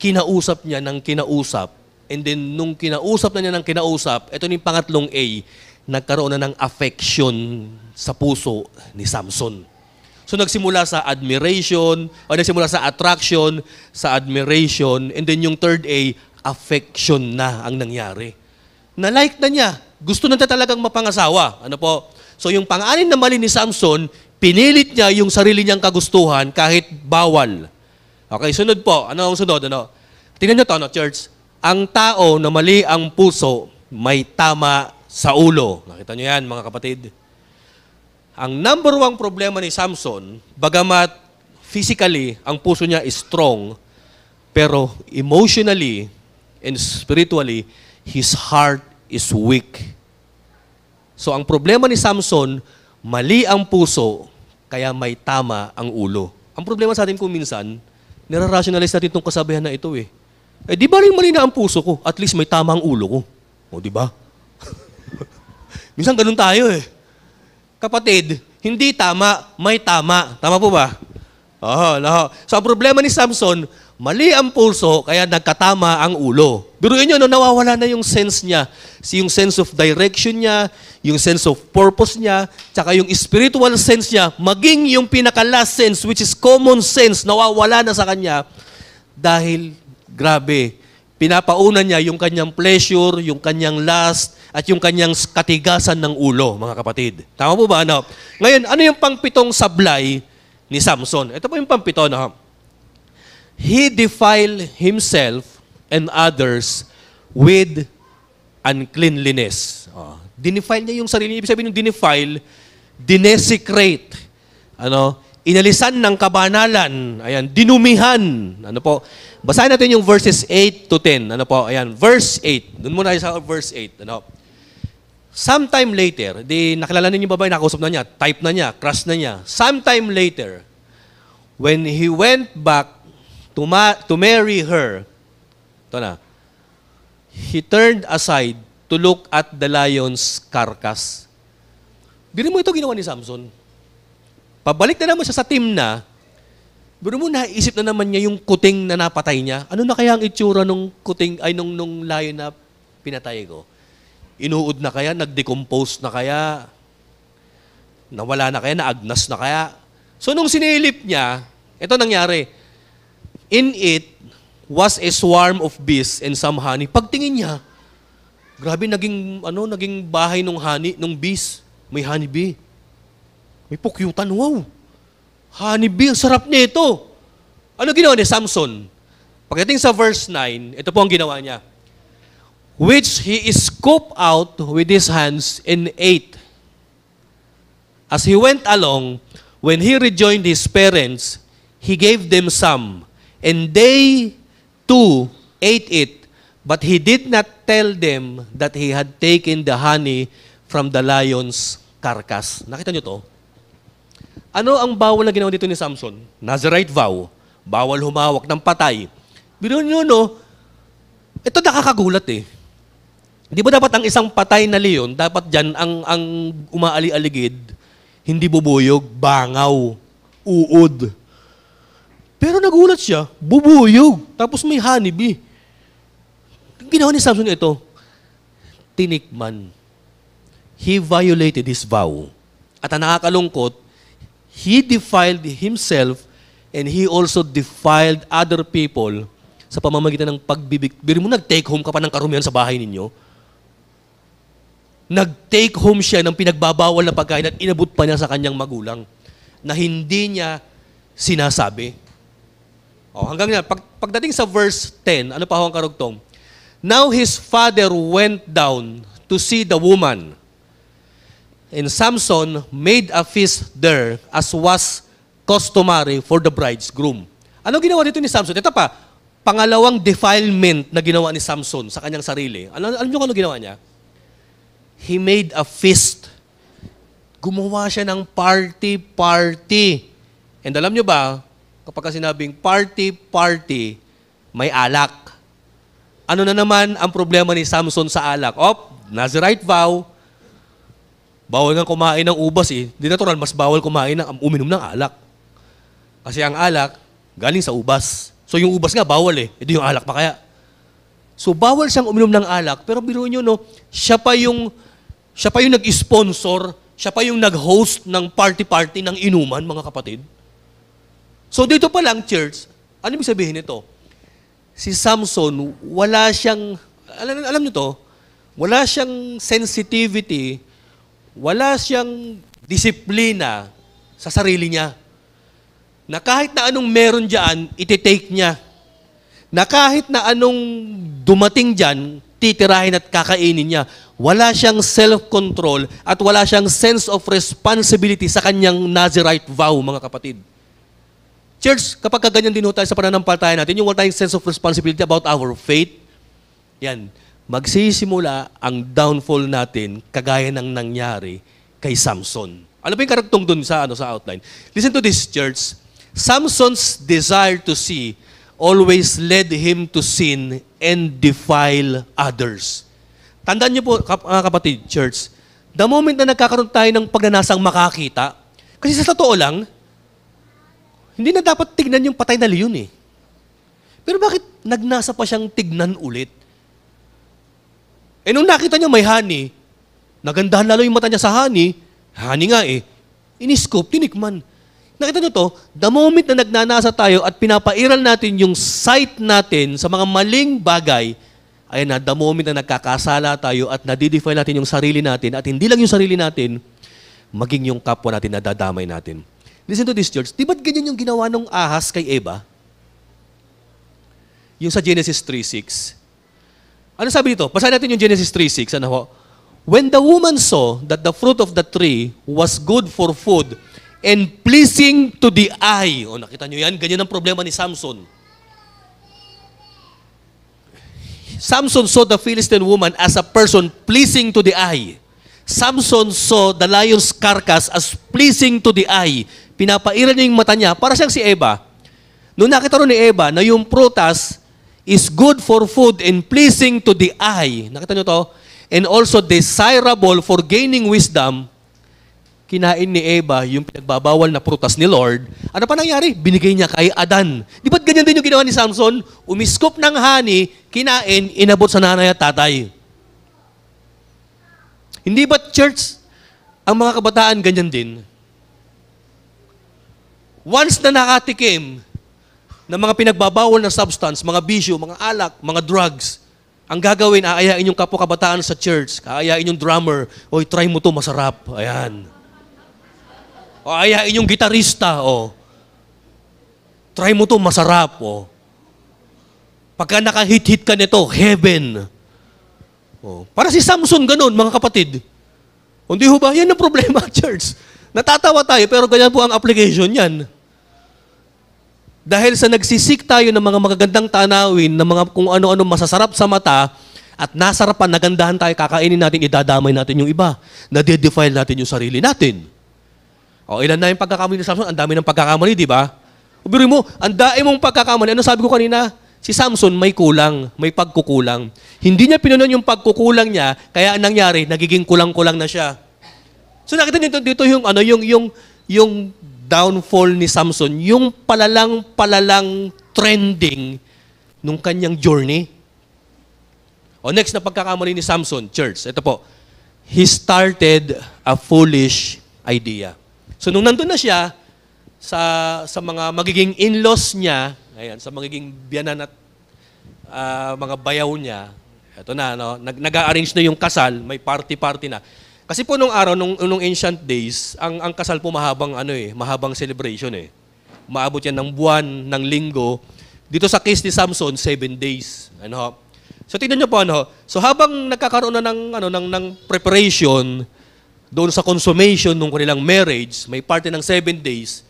kinausap niya ng kinausap, and then nung kinausap na niya ng kinausap, ito yung pangatlong A, nagkaroon na ng affection sa puso ni Samson. So nagsimula sa admiration, o nagsimula sa attraction, sa admiration, and then yung third A, affection na ang nangyari. Na-like na niya. Gusto na talagang mapangasawa. Ano po? So yung pang-anim na mali ni Samson, pinilit niya yung sarili niyang kagustuhan kahit bawal. Okay, sunod po. Ano ang sunod? Tingnan niyo to, church. Ang tao na mali ang puso, may tama sa ulo. Nakita niyo yan, mga kapatid. Ang number one problema ni Samson, bagamat physically, ang puso niya is strong, pero emotionally and spiritually, his heart is weak. So ang problema ni Samson, mali ang puso, kaya may tama ang ulo. Ang problema sa atin kung minsan, nire-rationalize natin itong kasabihan na ito eh. Di ba rin mali na ang puso ko? At least may tama ang ulo ko. O di ba? Minsan ganun tayo eh. Kapatid, hindi tama, may tama. Tama po ba? So ang problema ni Samson, mali ang puso, kaya nagkatama ang ulo. Biruin nyo, nawawala na yung sense niya. Yung sense of direction niya, yung sense of purpose niya, tsaka yung spiritual sense niya, maging yung pinaka-last sense, which is common sense, nawawala na sa kanya. Dahil, grabe, pinapauna niya yung kanyang pleasure, yung kanyang lust, at yung kanyang katigasan ng ulo, mga kapatid. Tama po ba? Ngayon, ano yung pangpitong sablay ni Samson? Ito po yung pangpito, He defiled himself and others with uncleanliness. Dinefile niya yung sarili. Ibig sabihin yung dinefile, dinesecrate. Inalisan ng kabanalan. Ayan, dinumihan. Basahin natin yung verses 8 to 10. Ayan, verse 8. Doon muna sa verse 8. Sometime later, nakilala ninyo yung babae, nakausap na niya, type na niya, crush na niya. Sometime later, when he went back to marry her, he turned aside to look at the lion's carcass. Biro mo ito ginawa ni Samson. Pabalik na naman siya sa Timna, biro mo naisip na naman niya yung kuting na napatay niya. Ano na kaya ang itsura nung kuting, nung lion na pinatay ko? Inuud na kaya? Nag-decompose na kaya? Nawala na kaya? Naagnas na kaya? So nung sinilip niya, ito nangyari. In it was a swarm of bees and some honey. Pagtingin niya, grabe naging bahay nung bees. May honeybee. May pukyutan, wow. Honeybee, ang sarap nito. Ano ginawa ni Samson? Pagdating sa verse 9, ito po ang ginawa niya. which he scooped out with his hands and ate. As he went along, when he rejoined his parents, he gave them some, and they too ate it, but he did not tell them that he had taken the honey from the lion's carcass. Nakita niyo to? Ano ang bawal na ginawa dito ni Samson? Nazirite vow. Bawal humawak ng patay. Biro niyo, no? Ito nakakagulat eh. Di ba dapat ang isang patay na leon, dapat dyan ang umaali-aligid, hindi bubuyog, bangaw, uod. Pero nagulat siya, bubuyog, tapos may honeybee. Ginawa ni Samson ito, tinikman. He violated his vow. At ang nakakalungkot, he defiled himself and he also defiled other people sa pamamagitan ng pagbibig. Biro mo, nag-take home ka pa ng karumihan sa bahay ninyo. Nag-take home siya ng pinagbabawal na pagkain at inabot pa niya sa kanyang magulang na hindi niya sinasabi. Hanggang yan. Pagdating sa verse 10, ano pa ho ang karugtong? Now his father went down to see the woman, and Samson made a feast there as was customary for the bridegroom. Ano ginawa dito ni Samson? Ito pa, pangalawang defilement na ginawa ni Samson sa kanyang sarili. Alam niyo kung ano ginawa niya? He made a feast. Gumawa siya ng party. And alam niyo ba, kapag sinabing party, may alak. Ano na naman ang problema ni Samson sa alak? Nazirite vow. Bawal nga kumain ng ubas eh. Di natural, mas bawal uminom ng alak. Kasi ang alak, galing sa ubas. So yung ubas nga, bawal eh. Hindi yung alak pa kaya. So bawal siyang uminom ng alak, pero biro nyo, no, siya pa yung nag-sponsor, siya pa yung nag-host ng party ng inuman, mga kapatid. So dito pa lang, church, ano ibig sabihin nito? Si Samson, wala siyang, alam nyo to, wala siyang sensitivity, wala siyang disiplina sa sarili niya. Na kahit na anong meron dyan, iti-take niya. Na kahit na anong dumating dyan, titirahin at kakainin niya. Wala siyang self-control at wala siyang sense of responsibility sa kanyang Nazirite vow, mga kapatid. Church, kapag kaganyan din tayo sa pananampalataya natin, yung wala tayong sense of responsibility about our faith, yan, magsisimula ang downfall natin kagaya ng nangyari kay Samson. Ano ba yung karaktong dun sa outline? Listen to this, church. Samson's desire to see always led him to sin and defile others. Tandaan niyo po, mga kapatid, church, the moment na nagkakaroon tayo ng pagnanasang makakita, kasi sa totoo lang, hindi na dapat tignan yung patay na leon eh. Pero bakit nagnasa pa siyang tignan ulit? Nung nakita niya may honey, nagandahan lalo yung mata niya sa honey nga eh, in-scoop, tinikman. Nakita niyo to, the moment na nagnanasa tayo at pinapairal natin yung sight natin sa mga maling bagay, ayan na, the moment na nagkakasala tayo at nadidefile natin yung sarili natin, at hindi lang yung sarili natin, maging yung kapwa natin nadadamay natin. Listen to this, church. Di ba't ganyan yung ginawa ng ahas kay Eva? Yung sa Genesis 3:6. Ano sabi dito? Basahin natin yung Genesis 3:6. Ano ho? When the woman saw that the fruit of the tree was good for food and pleasing to the eye. Nakita nyo yan? Ganyan ang problema ni Samson. Samson saw the Philistine woman as a person pleasing to the eye. Samson saw the lion's carcass as pleasing to the eye. Pinapairal niya yung mata niya para siyang si Eva. Noong nakita rin ni Eva na yung prutas is good for food and pleasing to the eye. Nakita niyo to? And also desirable for gaining wisdom. Kinain ni Eva yung pinagbabawal na prutas ni Lord. Ano pa nangyari? Binigay niya kay Adan. Di ba't ganyan din yung ginawa ni Samson? Umiskop ng honey, kinain, inabot sa nanay at tatay. Hindi ba, church, ang mga kabataan ganyan din? Once na nakatikim ng mga pinagbabawal na substance, mga bisyo, mga alak, mga drugs, ang gagawin, aayain yung kapwa kabataan sa church, aayain yung drummer, oy, try mo to, masarap. Ayan. O aayain yung gitarista, try mo to, masarap. Pagka nakahit-hit ka nito, heaven. Oh. Para si Samson ganun, mga kapatid. Hindi ho ba? Yan ang problema, church. Natatawa tayo, pero ganyan po ang application yan. Dahil sa nagsisik tayo ng mga magagandang tanawin, ng mga kung ano-ano masasarap sa mata, at nasarapan, nagandahan tayo, kakainin natin, idadamay natin yung iba. Nade-defile natin yung sarili natin. O, ilan na yung pagkakamali ni Samson? Ang dami ng pagkakamali, di ba? Ubirin mo, ang dami mong pagkakamali. Ano sabi ko kanina? Si Samson may kulang, may pagkukulang. Hindi niya pinunan yung pagkukulang niya, kaya ang nangyari, nagiging kulang-kulang na siya. So nakita niyo dito yung yung downfall ni Samson, yung palalang trending nung kanyang journey. O next na pagkakamali ni Samson, church, ito po. He started a foolish idea. So nung nandun na siya sa mga magiging in-laws niya, ayan, sa magiging biyanan at mga bayaw niya, ito na, no, nag-arrange na yung kasal, may party-party na. Kasi po nung araw, nung ancient days, ang kasal po mahabang celebration eh. Maabot yan ng buwan, ng linggo. Dito sa case ni Samson, 7 days. Ano? So tingnan niyo po So habang nagkakaroon na ng preparation doon sa consummation ng kanilang marriage, may party ng 7 days.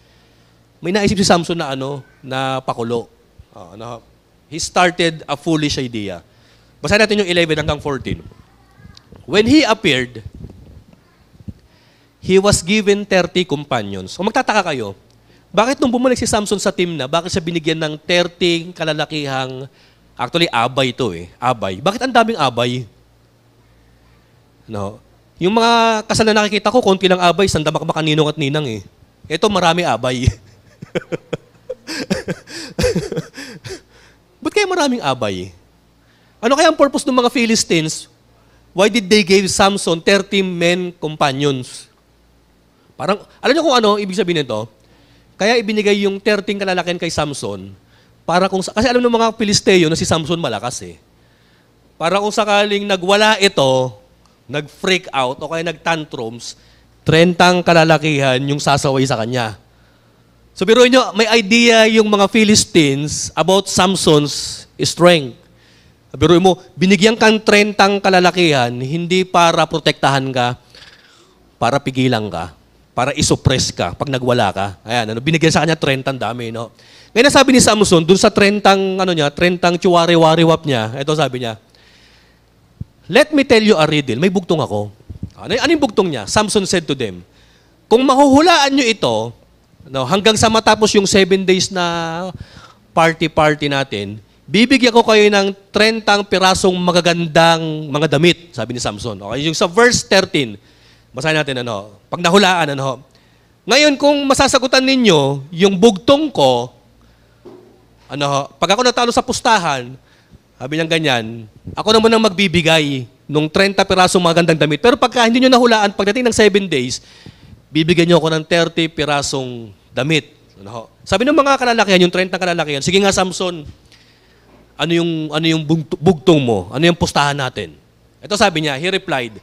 May naisip si Samson na na pakulo. He started a foolish idea. Basahin natin yung 11 hanggang 14. When he appeared, he was given 30 companions. Kung magtataka kayo, bakit nung bumalik si Samson sa team na, bakit siya binigyan ng 30 kalalakihang, actually abay to abay. Bakit ang daming abay? No. Yung mga kasal na nakikita ko, konti lang abay, sandamak makaninong at ninang Ito marami abay. Ba't kaya maraming abay? Ano kaya ang purpose ng mga Philistines? Why did they give Samson 30 men companions? Parang, alam niyo kung ibig sabihin nito? Kaya ibinigay yung 13 kalalakihan kay Samson, para kasi alam ng mga Filisteo na si Samson malakas Para kung sakaling nagwala ito, nag-freak out, o kaya nag-tantrums, 30 kalalakihan yung sasaway sa kanya. So biruin nyo, may idea yung mga Philistines about Samson's strength. Biruin mo, binigyan kang 30 kalalakihan, hindi para protektahan ka, para pigilan ka, para isuppress ka pag nagwala ka. Ayan, binigyan sa kanya 30 dami, no? Ngayon sabi ni Samson, dun sa 30 tsuwari-wari-wap niya, ito sabi niya, let me tell you a riddle. May bugtong ako. Ano yung bugtong niya? Samson said to them, kung mahuhulaan nyo ito, hanggang sa matapos yung 7 days na party-party natin, bibigyan ko kayo ng 30 pirasong magagandang mga damit, sabi ni Samson. Okay, yung sa verse 13, basahin natin pag nahulaan, Ngayon, kung masasagutan ninyo, yung bugtong ko, pag ako natalo sa pustahan, sabi niyang ganyan, ako naman ang magbibigay ng 30 pirasong magandang damit. Pero pagka hindi nyo nahulaan, pagdating ng 7 days, bibigyan nyo ako ng 30 pirasong damit. Sabi ng mga kalalakihan, yung 30 kalalakihan, sige nga Samson, ano yung bugtong mo? Ano yung pustahan natin? Ito sabi niya, he replied,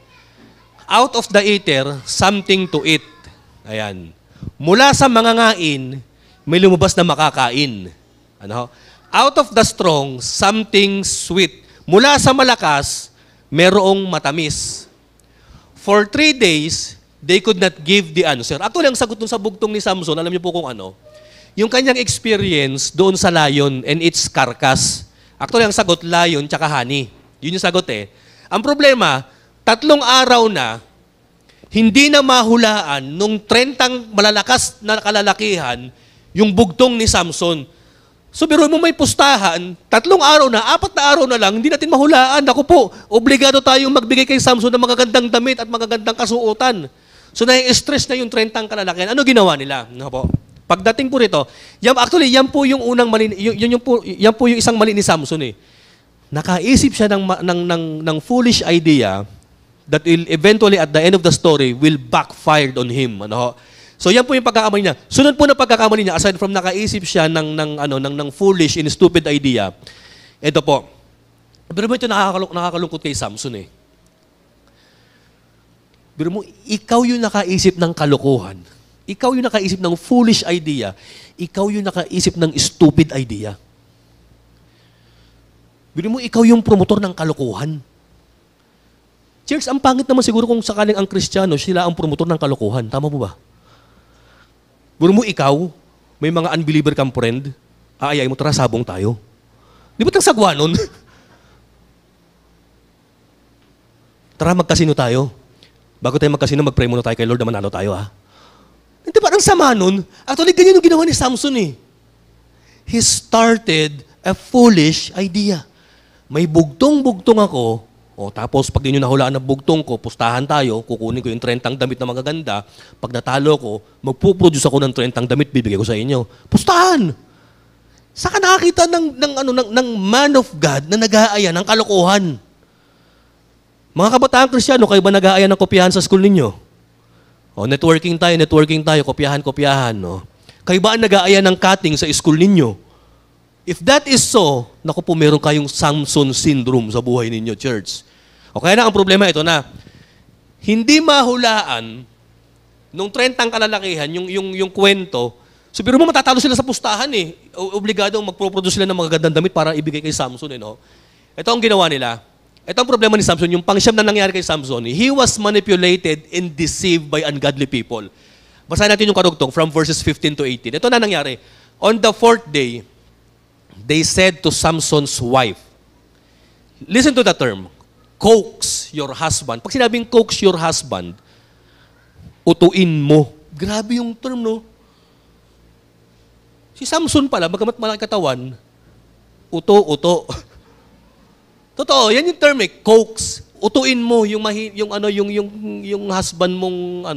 out of the eater, something to eat. Ayan. Mula sa mangangain, may lumabas na makakain. Out of the strong, something sweet. Mula sa malakas, merong matamis. For 3 days, they could not give the answer. Actually, ang sagot dun sa bugtong ni Samson, alam niyo po kung yung kanyang experience doon sa lion and its carcass. Actually, ang sagot, lion tsaka honey. Yun yung sagot Ang problema, 3 araw na, hindi na mahulaan nung 30 malalakas na kalalakihan yung bugtong ni Samson. So, biro mo may pustahan, 3 araw na, 4 na araw na lang, hindi natin mahulaan. Ako po, obligado tayong magbigay kay Samson ng magagandang damit at magagandang kasuotan. So, nai-stress na yung 30 kalalakihan. Ano ginawa nila? Pagdating po rito, yan po yung unang mali, yan po yung isang mali ni Samson Nakaisip siya ng foolish idea that will eventually at the end of the story will backfire on him. So yan po yung pagkakamali niya. Sunod po na pagkakamali niya, aside from nakaisip siya ng foolish and stupid idea, ito po. Pero ito nakakalungkot kay Samson Pero mo, ikaw yung nakaisip ng kalokohan. Ikaw yung nakaisip ng foolish idea. Ikaw yung nakaisip ng stupid idea. Pero mo, ikaw yung promotor ng kalokohan. Church, ang pangit naman siguro kung sakaling ang Kristiyano, sila ang promotor ng kalokohan. Tama po ba? Buro mo ikaw, may mga unbeliever kang friend, aayay mo, tara sabong tayo. Di ba tang sagwa nun? Tara magkasino tayo. Bago tayo magkasino, mag-pray muna tayo kay Lord na manalo tayo, ha? Hindi ba ang sama nun? Actually, ganyan yung ginawa ni Samson, eh. He started a foolish idea. May bugtong-bugtong ako, tapos pag di nyo nahulaan ng bugtong ko, pustahan tayo, kukunin ko yung 30 damit na magaganda, pag natalo ko, magpuproduce ako ng 30 damit, bibigay ko sa inyo. Pustahan! Saka nakakita ng man of God na nag-aaya ng kalokohan. Mga kabataan Kristiyano, kayo ba nag-aaya ng kopyahan sa school ninyo? Networking tayo, kopyahan. No? Kayo ba ang nag-aaya ng cutting sa school ninyo? If that is so, naku po, meron kayong Samson syndrome sa buhay ninyo, church. O kaya na, ang problema ito na, hindi mahulaan, nung 30 kalalakihan, yung kwento, so biro mo matatalo sila sa pustahan eh. Obligadong magproproduce sila ng mga gandang damit para ibigay kay Samson. No? Ito ang ginawa nila. Ito ang problema ni Samson, yung pangsyam na nangyari kay Samson, he was manipulated and deceived by ungodly people. Basahin natin yung karugtong from verses 15 to 18. Ito na nangyari. On the 4th day, they said to Samson's wife, listen to the term, coax your husband. Pag sinabing coax your husband, utuin mo. Grabe yung term, no? Si Samson pala, bagamat malaki katawan, uto. Totoo, yan yung term eh, coax. Utuin mo yung husband mong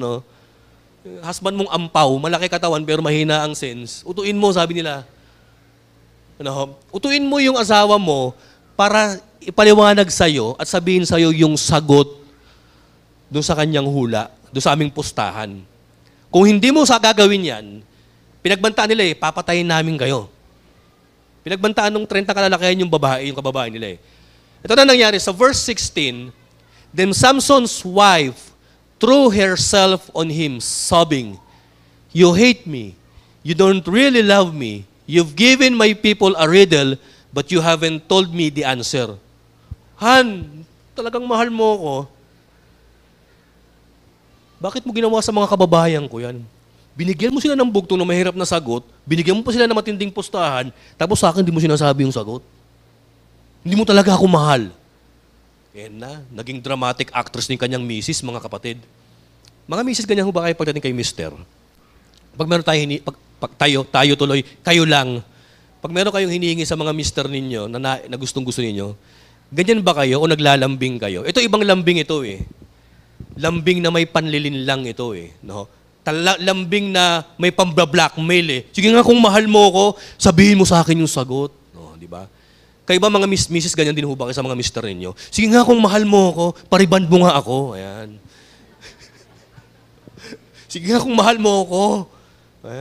husband mong ampaw, malaki katawan pero mahina ang sense. Utuin mo, sabi nila. Utuin mo yung asawa mo para ipaliwanag sa'yo at sabihin sa'yo yung sagot doon sa kanyang hula, doon sa aming pustahan. Kung hindi mo gagawin yan, pinagbantaan nila papatayin namin kayo. Pinagbantaan ng 30 kalalakihan yung kababae nila Ito na nangyari sa verse 16, then Samson's wife threw herself on him, sobbing, you hate me, you don't really love me, you've given my people a riddle, but you haven't told me the answer. Han, talagang mahal mo ako. Bakit mo ginawa sa mga kababayan ko yan? Binigyan mo sila ng bugtong na mahirap na sagot, binigyan mo pa sila ng matinding pustahan, tapos sa akin di mo sinasabi yung sagot. Hindi mo talaga ako mahal. Naging dramatic actress ng kanyang misis, mga kapatid. Mga misis, ganyan ho ba kayo pagdating kay mister? Pag meron tayo tuloy, kayo lang. Pag meron kayong hinihingi sa mga mister ninyo na gustong-gusto ninyo, ganyan ba kayo o naglalambing kayo? Ito ibang lambing ito Lambing na may panlilin lang ito No? Lambing na may pambra-blackmail Sige nga kung mahal mo ako, sabihin mo sa akin yung sagot. No, di ba? Kayo ba mga misis, ganyan din ho ba kayo sa mga mister ninyo? Sige nga kung mahal mo ako, pariband mo nga ako. Ayan. Sige nga kung mahal mo ako,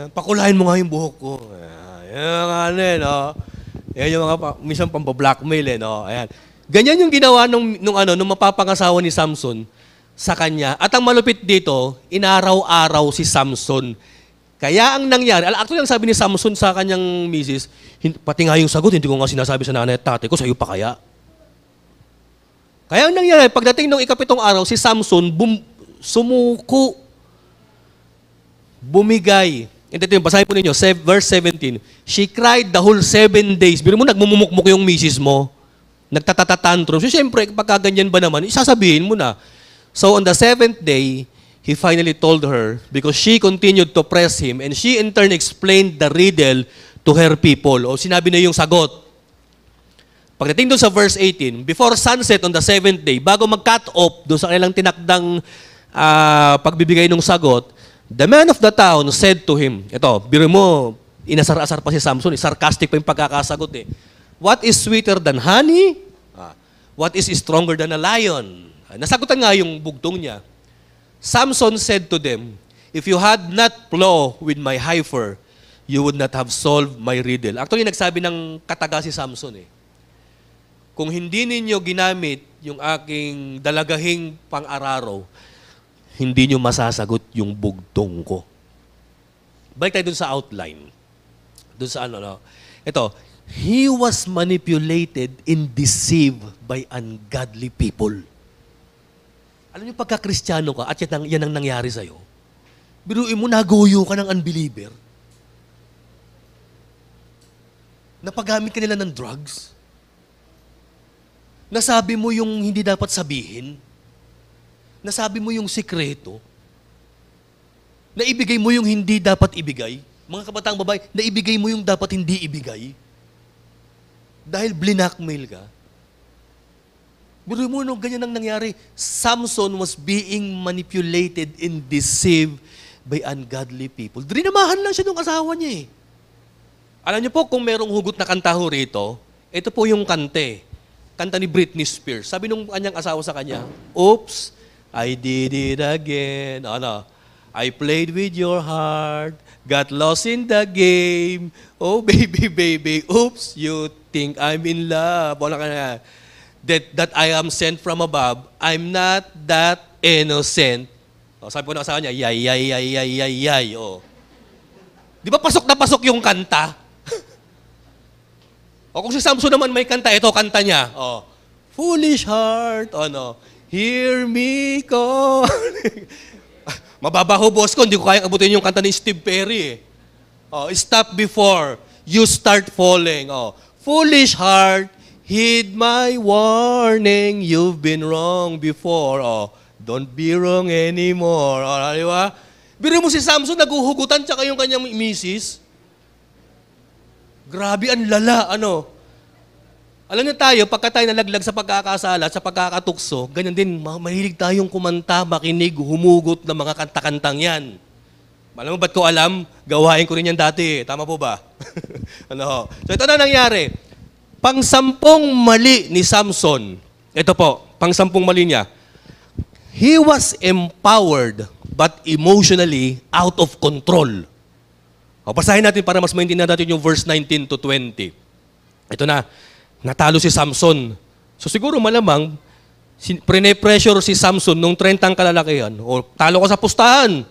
pakulahin mo nga yung buhok ko. Ayan, Yan yung mga minsan pambablackmail no? Ayan. Ganyan yung ginawa nung mapapangasawa ni Samson sa kanya. At ang malupit dito, inaraw-araw si Samson. Kaya ang nangyari, actually ang sabi ni Samson sa kanyang misis, pati nga yung sagot, hindi ko nga sinasabi sa nanay at tatay ko, sa'yo pa kaya. Kaya ang nangyari, pagdating ng ikapitong araw, si Samson sumuko, bumigay. Ito yung basahin po ninyo, verse 17. She cried the whole 7 days. Biro mo, nagmumukmuk yung misis mo. Nagtatatantrum. So, siyempre, pagka ganyan ba naman, isasabihin mo na. So, on the 7th day, he finally told her because she continued to press him and she in turn explained the riddle to her people. O sinabi na yung sagot. Pagdating doon sa verse 18, before sunset on the 7th day, bago mag-cut off doon sa kanilang tinakdang pagbibigay ng sagot, the man of the town said to him, ito, biro mo, inasar-asar pa si Samson, sarcastic pa yung pagkakasagot What is sweeter than honey? What is stronger than a lion? Nasagutan nga yung bugtong niya. Samson said to them, if you had not plow with my heifer, you would not have solved my riddle. Actually, nagsabi ng kataga si Samson Kung hindi ninyo ginamit yung aking dalagahing pang-araraw, hindi nyo masasagot yung bugtong ko. Balik tayo dun sa outline. Dun sa Ito, he was manipulated and deceived by ungodly people. Alam niyo, pagka-Kristiyano ka at yan ang nangyari sa'yo, biruin mo, nagoyo ka ng unbeliever. Napagamit ka nila ng drugs. Nasabi mo yung hindi dapat sabihin. Nasabi mo yung sikreto. Naibigay mo yung hindi dapat ibigay. Mga kabataang babae, naibigay mo yung dapat hindi ibigay. Dahil blinakmail ka. Biruin mo, ganyan ang nangyari. Samson was being manipulated and deceived by ungodly people. Drinamahan lang siya ng asawa niya eh. Alam niyo po, kung merong hugot na kanta ho rito, ito po yung kante. Kanta ni Britney Spears. Sabi nung kanyang asawa sa kanya, "Oops, I did it again." Ano? "I played with your heart, got lost in the game. Oh, baby, baby, oops, you think I'm in love." Wala ka na. That I am sent from above, I'm not that innocent. O, sabi ko na asawa niya, yay, yay, yay, yay, yay, yay. O. Di ba pasok na pasok yung kanta? O kung si Samson naman may kanta, ito kanta niya. O, "Foolish heart, ano, hear me call." Mababaho, boss ko, hindi ko kayang abutin yung kanta ni Steve Perry. O, "Stop before you start falling." O, "Foolish heart, heed my warning, you've been wrong before." Oh, "Don't be wrong anymore." Oh, di ba? Biro mo si Samson, naguhugutan tsaka yung kanyang misis. Grabe, ang lala, ano. Alam niyo tayo, pagka tayo nalaglag sa pagkakasala at sa pagkakatukso, ganyan din, mahilig tayong kumanta, makinig, humugot ng mga kanta-kantang yan. Alam mo, ba't ko alam? Gawain ko rin yan dati. Tama po ba? Ano? So ito na nangyari. Pang-sampung mali ni Samson, ito po, pang-sampung mali niya, he was empowered but emotionally out of control. O, basahin natin para mas maintindihan natin yung verse 19 to 20. Ito na, natalo si Samson. So siguro malamang, pressure si Samson nung 30 kalalakihan. O, talo ka sa pustahan.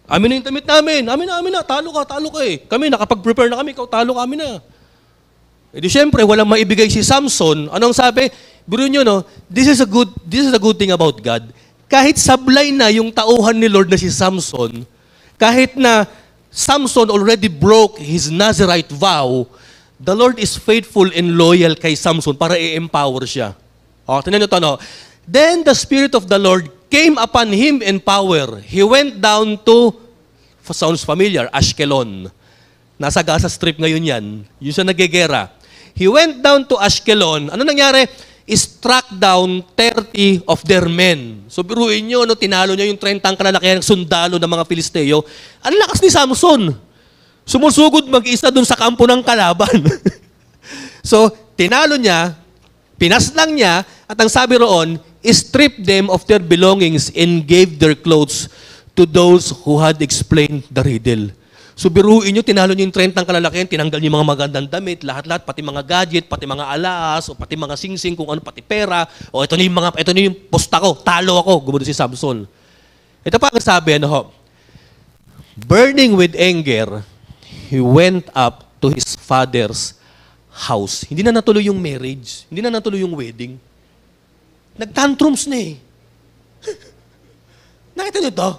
Amin na yung damit namin. Amin na. Talo ka eh. Kami, nakapag-prepare na kami. Ikaw, talo ka, amin na. E di syempre, walang maibigay si Samson. Anong sabi? Biro nyo, no? This is a good thing about God. Kahit sablay na yung tauhan ni Lord na si Samson, kahit na Samson already broke his Nazirite vow, the Lord is faithful and loyal kay Samson para i-empower siya. O, tingnan nyo to, no? Then the Spirit of the Lord came upon him in power. He went down to, sounds familiar, Ashkelon. Nasa Gaza Strip ngayon yan. Yung sa nagegera. He went down to Ashkelon. Ano nangyari? Struck down 30 of their men. So biruin nyo, no, tinalo niya yung 30 kalalakihan ng sundalo ng mga Filisteo. Ang lakas ni Samson. Sumusugod mag-isa dun sa kampo ng kalaban. So, tinalo niya, pinaslang niya, at ang sabi roon, stripped them of their belongings and gave their clothes to those who had explained the riddle. So biruin nyo, tinalo nyo yung 30 kalalakihan, tinanggal nyo yung mga magandang damit, lahat-lahat, pati mga gadget, pati mga alas, o pati mga singsing, kung ano, pati pera, o ito na yung posta ko, talo ako, gumano si Samson. Ito pa ang sabi, ano ho, burning with anger, he went up to his father's house. Hindi na natuloy yung marriage, hindi na natuloy yung wedding. Nagtantrums na eh. Nakita nyo to?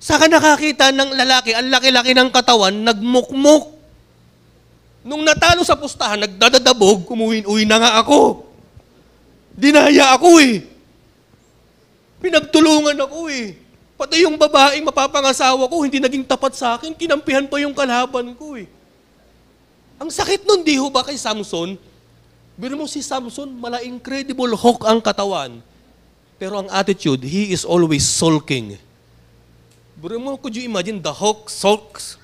Saka nakakita ng lalaki, ang laki-laki ng katawan, nagmukmuk. Nung natalo sa pustahan, nagdadadabog, umuwi na nga ako. Dinaya ako eh. Pinagtulungan ako eh. Pati yung babaeng mapapangasawa ko, hindi naging tapat sa akin, kinampihan pa yung kalaban ko eh. Ang sakit nun, di ho ba kay Samson? Biro mo si Samson, incredible hawk ang katawan. Pero ang attitude, he is always sulking. Biro mo, could you imagine the hawk sulks?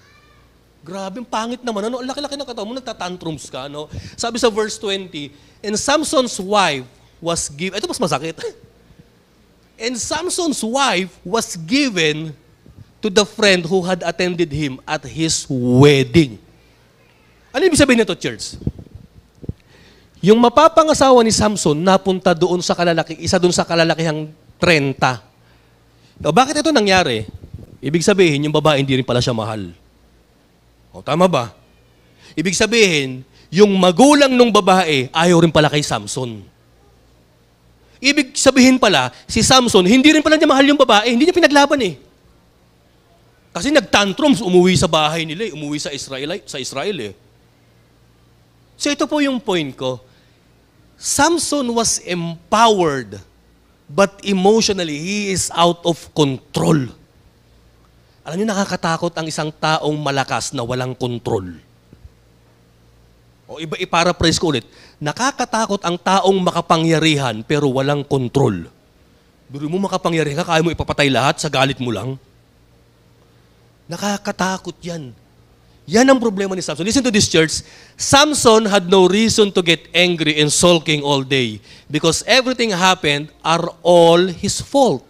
Grabe, pangit naman. Ano? Ang laki-laki ng katawan mo, nagtatantrums ka. No? Sabi sa verse 20, and Samson's wife was given, ito mas masakit. And Samson's wife was given to the friend who had attended him at his wedding. Ano ibig sabihin nito, church? Yung mapapangasawa ni Samson napunta doon sa isa doon sa kalalakihang 30. O, bakit ito nangyari? Ibig sabihin, yung babae hindi rin pala siya mahal. O, tama ba? Ibig sabihin, yung magulang ng babae ayaw rin pala kay Samson. Ibig sabihin pala, si Samson, hindi rin pala niya mahal yung babae, hindi niya pinaglaban eh. Kasi nagtantrums, umuwi sa bahay nila, umuwi sa Israel eh. So ito po yung point ko. Samson was empowered, but emotionally, he is out of control. Alam niyo, nakakatakot ang isang taong malakas na walang control. O iparaphrase ko ulit, nakakatakot ang taong makapangyarihan pero walang control. Biro mo makapangyarihan ka, kaya mo ipapatay lahat sa galit mo lang. Nakakatakot yan. Yan ang problema ni Samson. Listen to this, church. Samson had no reason to get angry and sulking all day because everything happened are all his fault.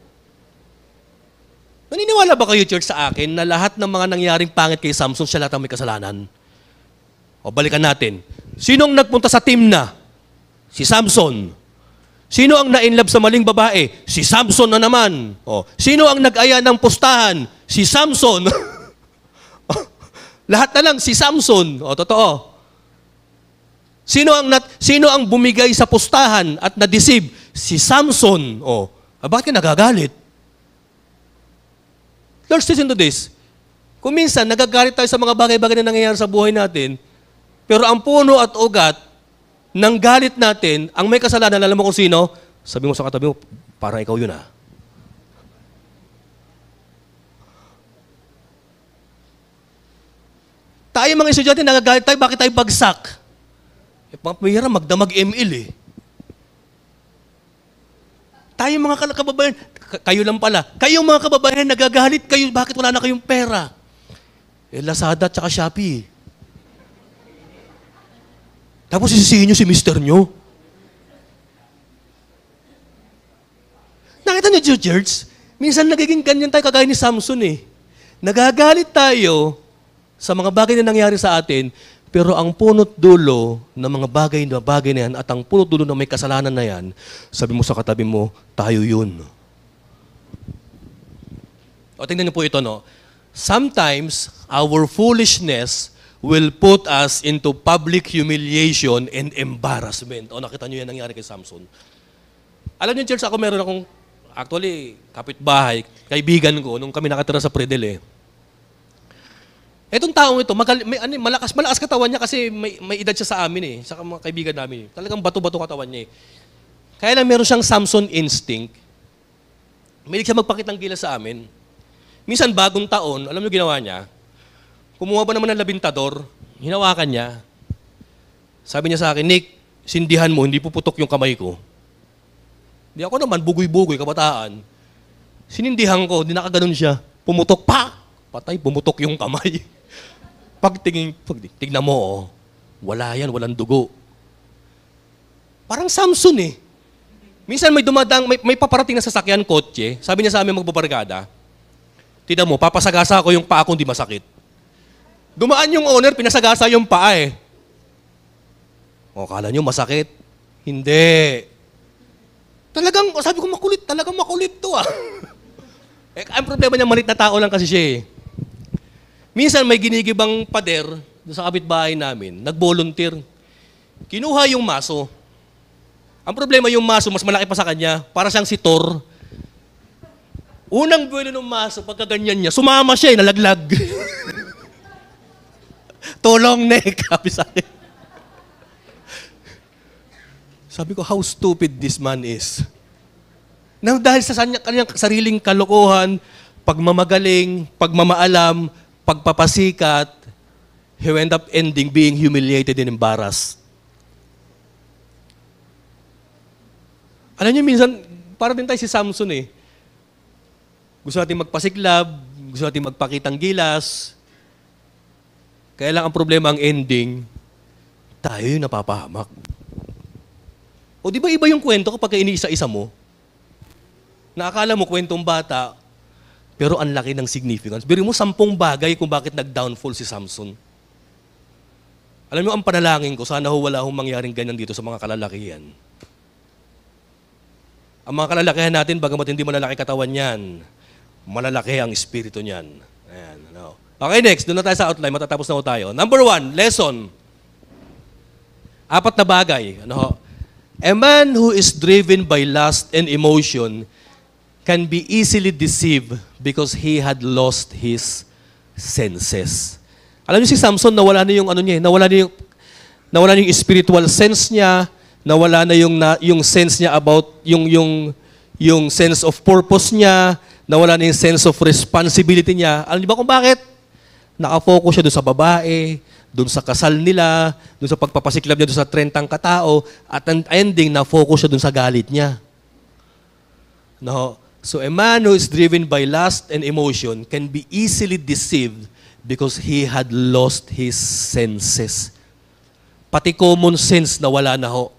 Naniniwala ba kayo, church, sa akin na lahat ng mga nangyaring pangit kay Samson, siya lahat ang may kasalanan? O balikan natin. Sino ang nagpunta sa team na? Si Samson. Sino ang na-inlove sa maling babae? Si Samson na naman. O, sino ang nag-aya ng pustahan? Si Samson. Lahat na lang si Samson. O, totoo. Sino ang bumigay sa pustahan at na-deceive? Si Samson. O, bakit ka nagagalit? Lord, listen to this. Kung minsan, nagagalit tayo sa mga bagay-bagay na nangyayari sa buhay natin, pero ang puno at ugat ng galit natin, ang may kasalanan, alam mo kung sino? Sabi mo sa katabi mo, parang ikaw yun ah. Tayo mga estudyante, nagagalit tayo, bakit tayo bagsak? Pamihira, magdamag ML eh. Tayo mga kababayan, kayo lang pala, kayong mga kababayan, nagagalit kayo, bakit wala na kayong pera? Lazada at saka Shopee. Tapos sisisihin nyo si mister nyo. Nakita nyo, church? Minsan nagiging ganyan tayo kagaya ni Samson eh. Nagagalit tayo sa mga bagay na nangyari sa atin, pero ang punot dulo ng mga bagay na yan at ang punot dulo ng may kasalanan na yan, sabi mo sa katabi mo, tayo yun. O tingnan niyo po ito, no? Sometimes, our foolishness will put us into public humiliation and embarrassment. O nakita niyo yan nangyari kay Samson. Alam niyo, church, ako meron akong, actually, kapitbahay, kaibigan ko, nung kami nakatira sa Predel eh. Etong taong ito, malakas katawan niya kasi may edad siya sa amin eh, sa mga kaibigan namin eh. Talagang bato-bato katawan niya eh. Kaya lang meron siyang Samson instinct. Mahilig siya magpakitang gilas sa amin. Minsan bagong taon, alam niyo ginawa niya? Kumuha ba naman ng labintador, hinawakan niya. Sabi niya sa akin, Nick, sindihan mo, hindi puputok yung kamay ko. Di ako naman, bugoy-bugoy, kabataan. Sinindihan ko, di nakaganon siya. Pumutok, pa! Patay, pumutok yung kamay. Tignan mo, oh, wala yan, walang dugo. Parang Samson eh. Minsan may dumadang, may paparating na sasakyan, kotse, sabi niya sa amin magbabarkada, tignan mo, papasagasa ko yung paa kung di masakit. Dumaan yung owner, pinasagasa yung paa eh. O, kala nyo masakit? Hindi. Talagang, sabi ko makulit, talagang makulit to ah. Ang problema niya, malit na tao lang kasi siya eh. Minsan may ginigibang pader sa kapitbahay namin, nag-volunteer. Kinuha yung maso. Ang problema yung maso, mas malaki pa sa kanya, para siyang si Thor. Unang buwelo ng maso, pagkaganyan niya, sumama siya eh, nalaglag. Tulong neck, sabi sa akin. Sabi ko, how stupid this man is. Now, dahil sa kanyang sariling kalokohan, pagmamagaling, pagmamaalam, pagpapasikat, he end up ending being humiliated and embarrassed. Alam niyo, minsan, para din tayo si Samson eh. Gusto natin magpasiklab, gusto natin magpakitang gilas. Kaya lang ang problema, ang ending, tayo yung napapahamak. O di ba iba yung kwento kapag iniisa-isa mo? Nakakala mo kwentong bata, pero ang laki ng significance. Biro mo 10 bagay kung bakit nag-downfall si Samson. Alam mo, ang panalangin ko, sana wala hong mangyaring ganyan dito sa mga kalalakihan. Ang mga kalalakihan natin, bagamat hindi malalaki katawan yan, malalaki ang espiritu niyan. Ayan, ano. Okay, next. Doon na tayo sa outline. Matatapos na tayo. Number 1, lesson. 4 na bagay. Ano ho? A man who is driven by lust and emotion can be easily deceived because he had lost his senses. Alam niyo si Samson, nawala na yung ano niya, nawala na yung spiritual sense niya, nawala na yung sense niya about yung sense of purpose niya, nawala na yung sense of responsibility niya. Alam niyo ba kung bakit? Nakafocus siya doon sa babae, doon sa kasal nila, doon sa pagpapasiklab niya doon sa 30 katao, at ang ending, na-focus siya doon sa galit niya. No? So a man who is driven by lust and emotion can be easily deceived because he had lost his senses. Pati common sense na wala na ho.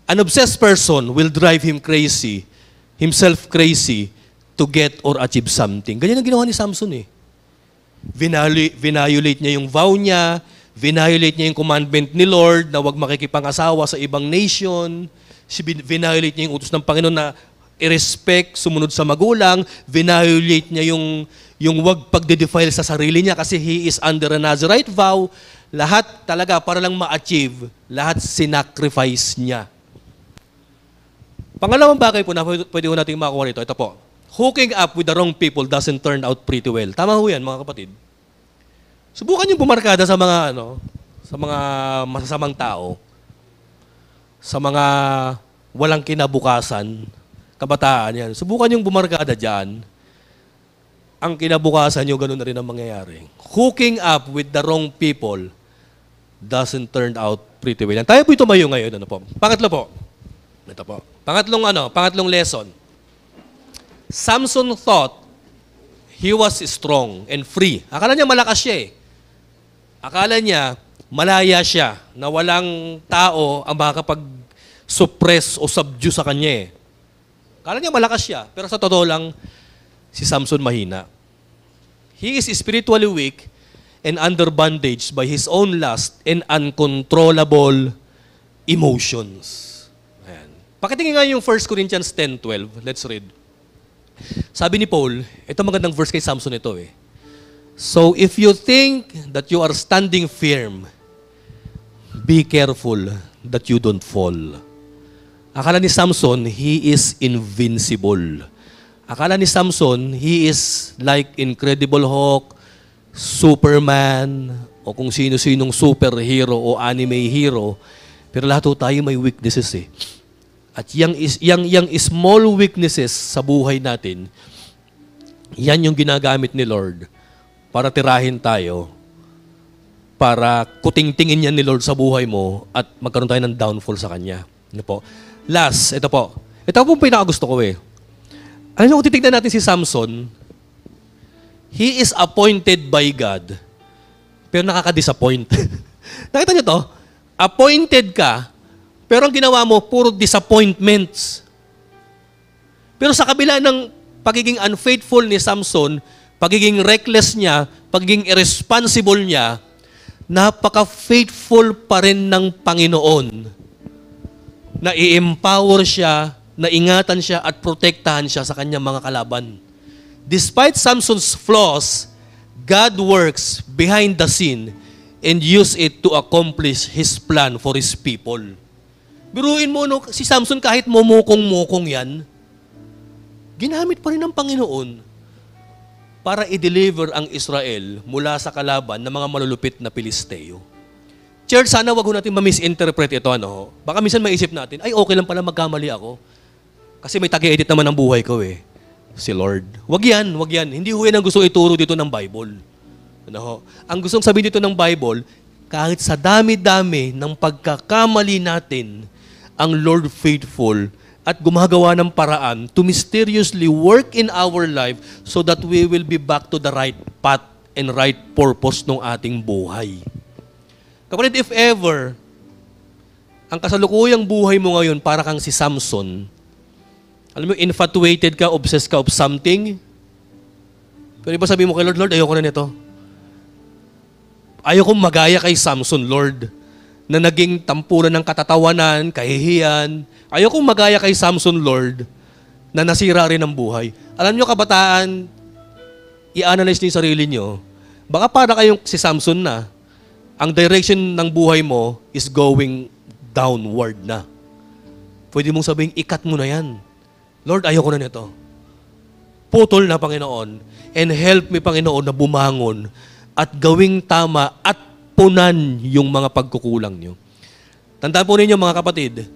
An obsessed person will drive himself crazy to get or achieve something. Ganyan ang ginawa ni Samson eh. Vinayolate niya yung vow niya, vinayolate niya yung commandment ni Lord na huwag makikipang-asawa sa ibang nation, vinayolate niya yung utos ng Panginoon na i-respect, sumunod sa magulang, vinayolate niya yung huwag pagde-defile sa sarili niya kasi he is under a Nazirite vow. Lahat talaga para lang ma-achieve, lahat sinacrifice niya. Pangalawang bagay po na pwede ko natin makakuha rito, ito po. Hooking up with the wrong people doesn't turn out pretty well. Tama ho yan, mga kapatid. Subukan yung bumarkada sa mga masasamang tao, sa mga walang kinabukasan, kabataan yan. Subukan yung bumarkada dyan. Ang kinabukasan nyo, ganun na rin ang mangyayari. Hooking up with the wrong people doesn't turn out pretty well. Tayo po tumayo ngayon. Ano po? Pangatlo po. Ito po. Pangatlong lesson. Samson thought he was strong and free. Akala niya malakas siya eh. Akala niya malaya siya na walang tao ang makakapag-suppress o subdue sa kanya eh. Akala niya malakas siya. Pero sa totoo lang, si Samson mahina. He is spiritually weak and under bondage by his own lust and uncontrollable emotions. Ayan. Pakitingin nga yung 1 Corinthians 10:12. Let's read. Sabi ni Paul, ito magandang verse kay Samson ito eh. So if you think that you are standing firm, be careful that you don't fall. Akala ni Samson, he is invincible. Akala ni Samson, he is like Incredible Hulk, Superman, o kung sino-sinong superhero o anime hero. Pero lahat tayo may weaknesses eh. At yung small weaknesses sa buhay natin, yan yung ginagamit ni Lord para tirahin tayo, para kutingtingin yan ni Lord sa buhay mo at magkaroon tayo ng downfall sa Kanya. Ano po? Last, ito po. Ito po pinakagusto ko eh. Alam niyo, kung titignan natin si Samson, he is appointed by God, pero nakaka-disappoint. Nakita niyo to? Appointed ka, pero ang ginawa mo, puro disappointments. Pero sa kabila ng pagiging unfaithful ni Samson, pagiging reckless niya, pagiging irresponsible niya, napaka-faithful pa rin ng Panginoon na i-empower siya, na ingatan siya at protektahan siya sa kanyang mga kalaban. Despite Samson's flaws, God works behind the scene and use it to accomplish His plan for His people. Biruin mo, no, si Samson kahit mumukong-mukong yan, ginamit pa rin ng Panginoon para i-deliver ang Israel mula sa kalaban ng mga malulupit na Pilisteo. Church, sana wag ho natin ma-misinterpret ito. Ano? Baka minsan maisip natin, ay okay lang pala magkamali ako. Kasi may tag-edit naman ang buhay ko eh. Si Lord. Wag yan, wag yan. Hindi ho yan ang gusto ituro dito ng Bible. Ano? Ang gustong sabihin dito ng Bible, kahit sa dami-dami ng pagkakamali natin, ang Lord faithful at gumagawa ng paraan to mysteriously work in our life so that we will be back to the right path and right purpose ng ating buhay. Kapatid, if ever, ang kasalukuyang buhay mo ngayon para kang si Samson, alam mo, infatuated ka, obsessed ka of something, pero iba sabihin mo kay Lord, Lord, ayoko na nito. Ayoko magaya kay Samson, Lord, na naging tampulan ng katatawanan, kahihiyan. Ayoko magaya kay Samson, Lord, na nasira rin ang buhay. Alam nyo, kabataan, i-analyze niyo yung sarili nyo. Baka para kayong si Samson na, ang direction ng buhay mo is going downward na. Pwede mong sabihin, ikat mo na yan. Lord, ayoko na nito. Putol na, Panginoon. And help me, Panginoon, na bumangon at gawing tama at punan yung mga pagkukulang nyo. Tandaan po ninyo, mga kapatid,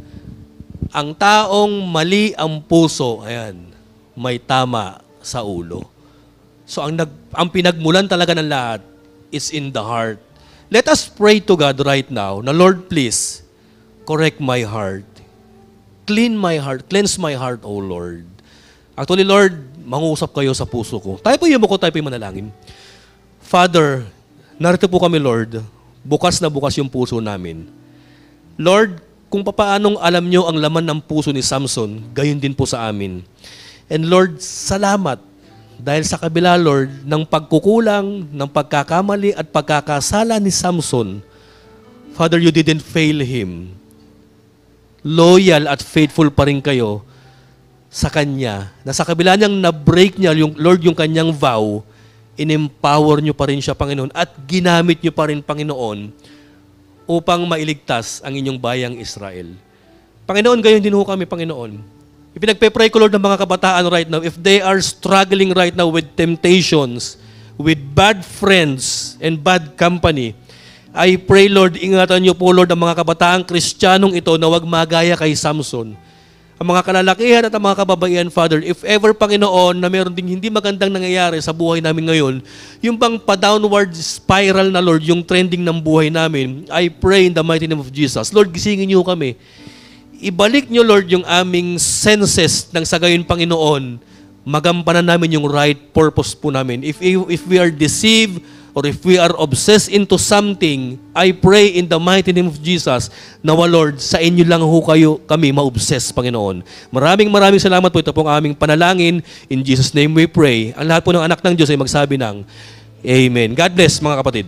ang taong mali ang puso, ayan, may tama sa ulo. So, ang pinagmulan talaga ng lahat is in the heart. Let us pray to God right now na, Lord, please, correct my heart. Clean my heart. Cleanse my heart, O Lord. Actually, Lord, mangusap kayo sa puso ko. Tayo po yung tayo po yung manalangin. Father, narito po kami, Lord. Bukas na bukas yung puso namin. Lord, kung papaanong alam nyo ang laman ng puso ni Samson, gayon din po sa amin. And Lord, salamat. Dahil sa kabila, Lord, ng pagkukulang, ng pagkakamali at pagkakasala ni Samson, Father, you didn't fail him. Loyal at faithful pa rin kayo sa Kanya, na sa kabila niyang na-break niya, Lord, yung Kanyang vow, in-empower niyo pa rin siya, Panginoon, at ginamit niyo pa rin, Panginoon, upang mailigtas ang inyong bayang Israel. Panginoon, gayon din ho kami, Panginoon. Ipinagpe-pray ko, Lord, ng mga kabataan right now, if they are struggling right now with temptations, with bad friends and bad company, I pray, Lord, ingatan niyo po, Lord, ang mga kabataang Kristiyanong ito na wag magaya kay Samson. Ang mga kalalakihan at ang mga kababaihan, Father, if ever, Panginoon, na meron ding hindi magandang nangyayari sa buhay namin ngayon, yung bang pa-downward spiral na, Lord, yung trending ng buhay namin, I pray in the mighty name of Jesus. Lord, gisingin niyo kami. Ibalik niyo, Lord, yung aming senses ng sa gayon, Panginoon, magampanan namin yung right purpose po namin. If we are deceived, or if we are obsessed into something, I pray in the mighty name of Jesus, nawa, Lord, sa inyo lang ho kami ma-obsess, Panginoon. Maraming salamat po. Ito pong aming panalangin. In Jesus' name we pray. Ang lahat po ng anak ng Diyos ay magsabi ng Amen. God bless, mga kapatid.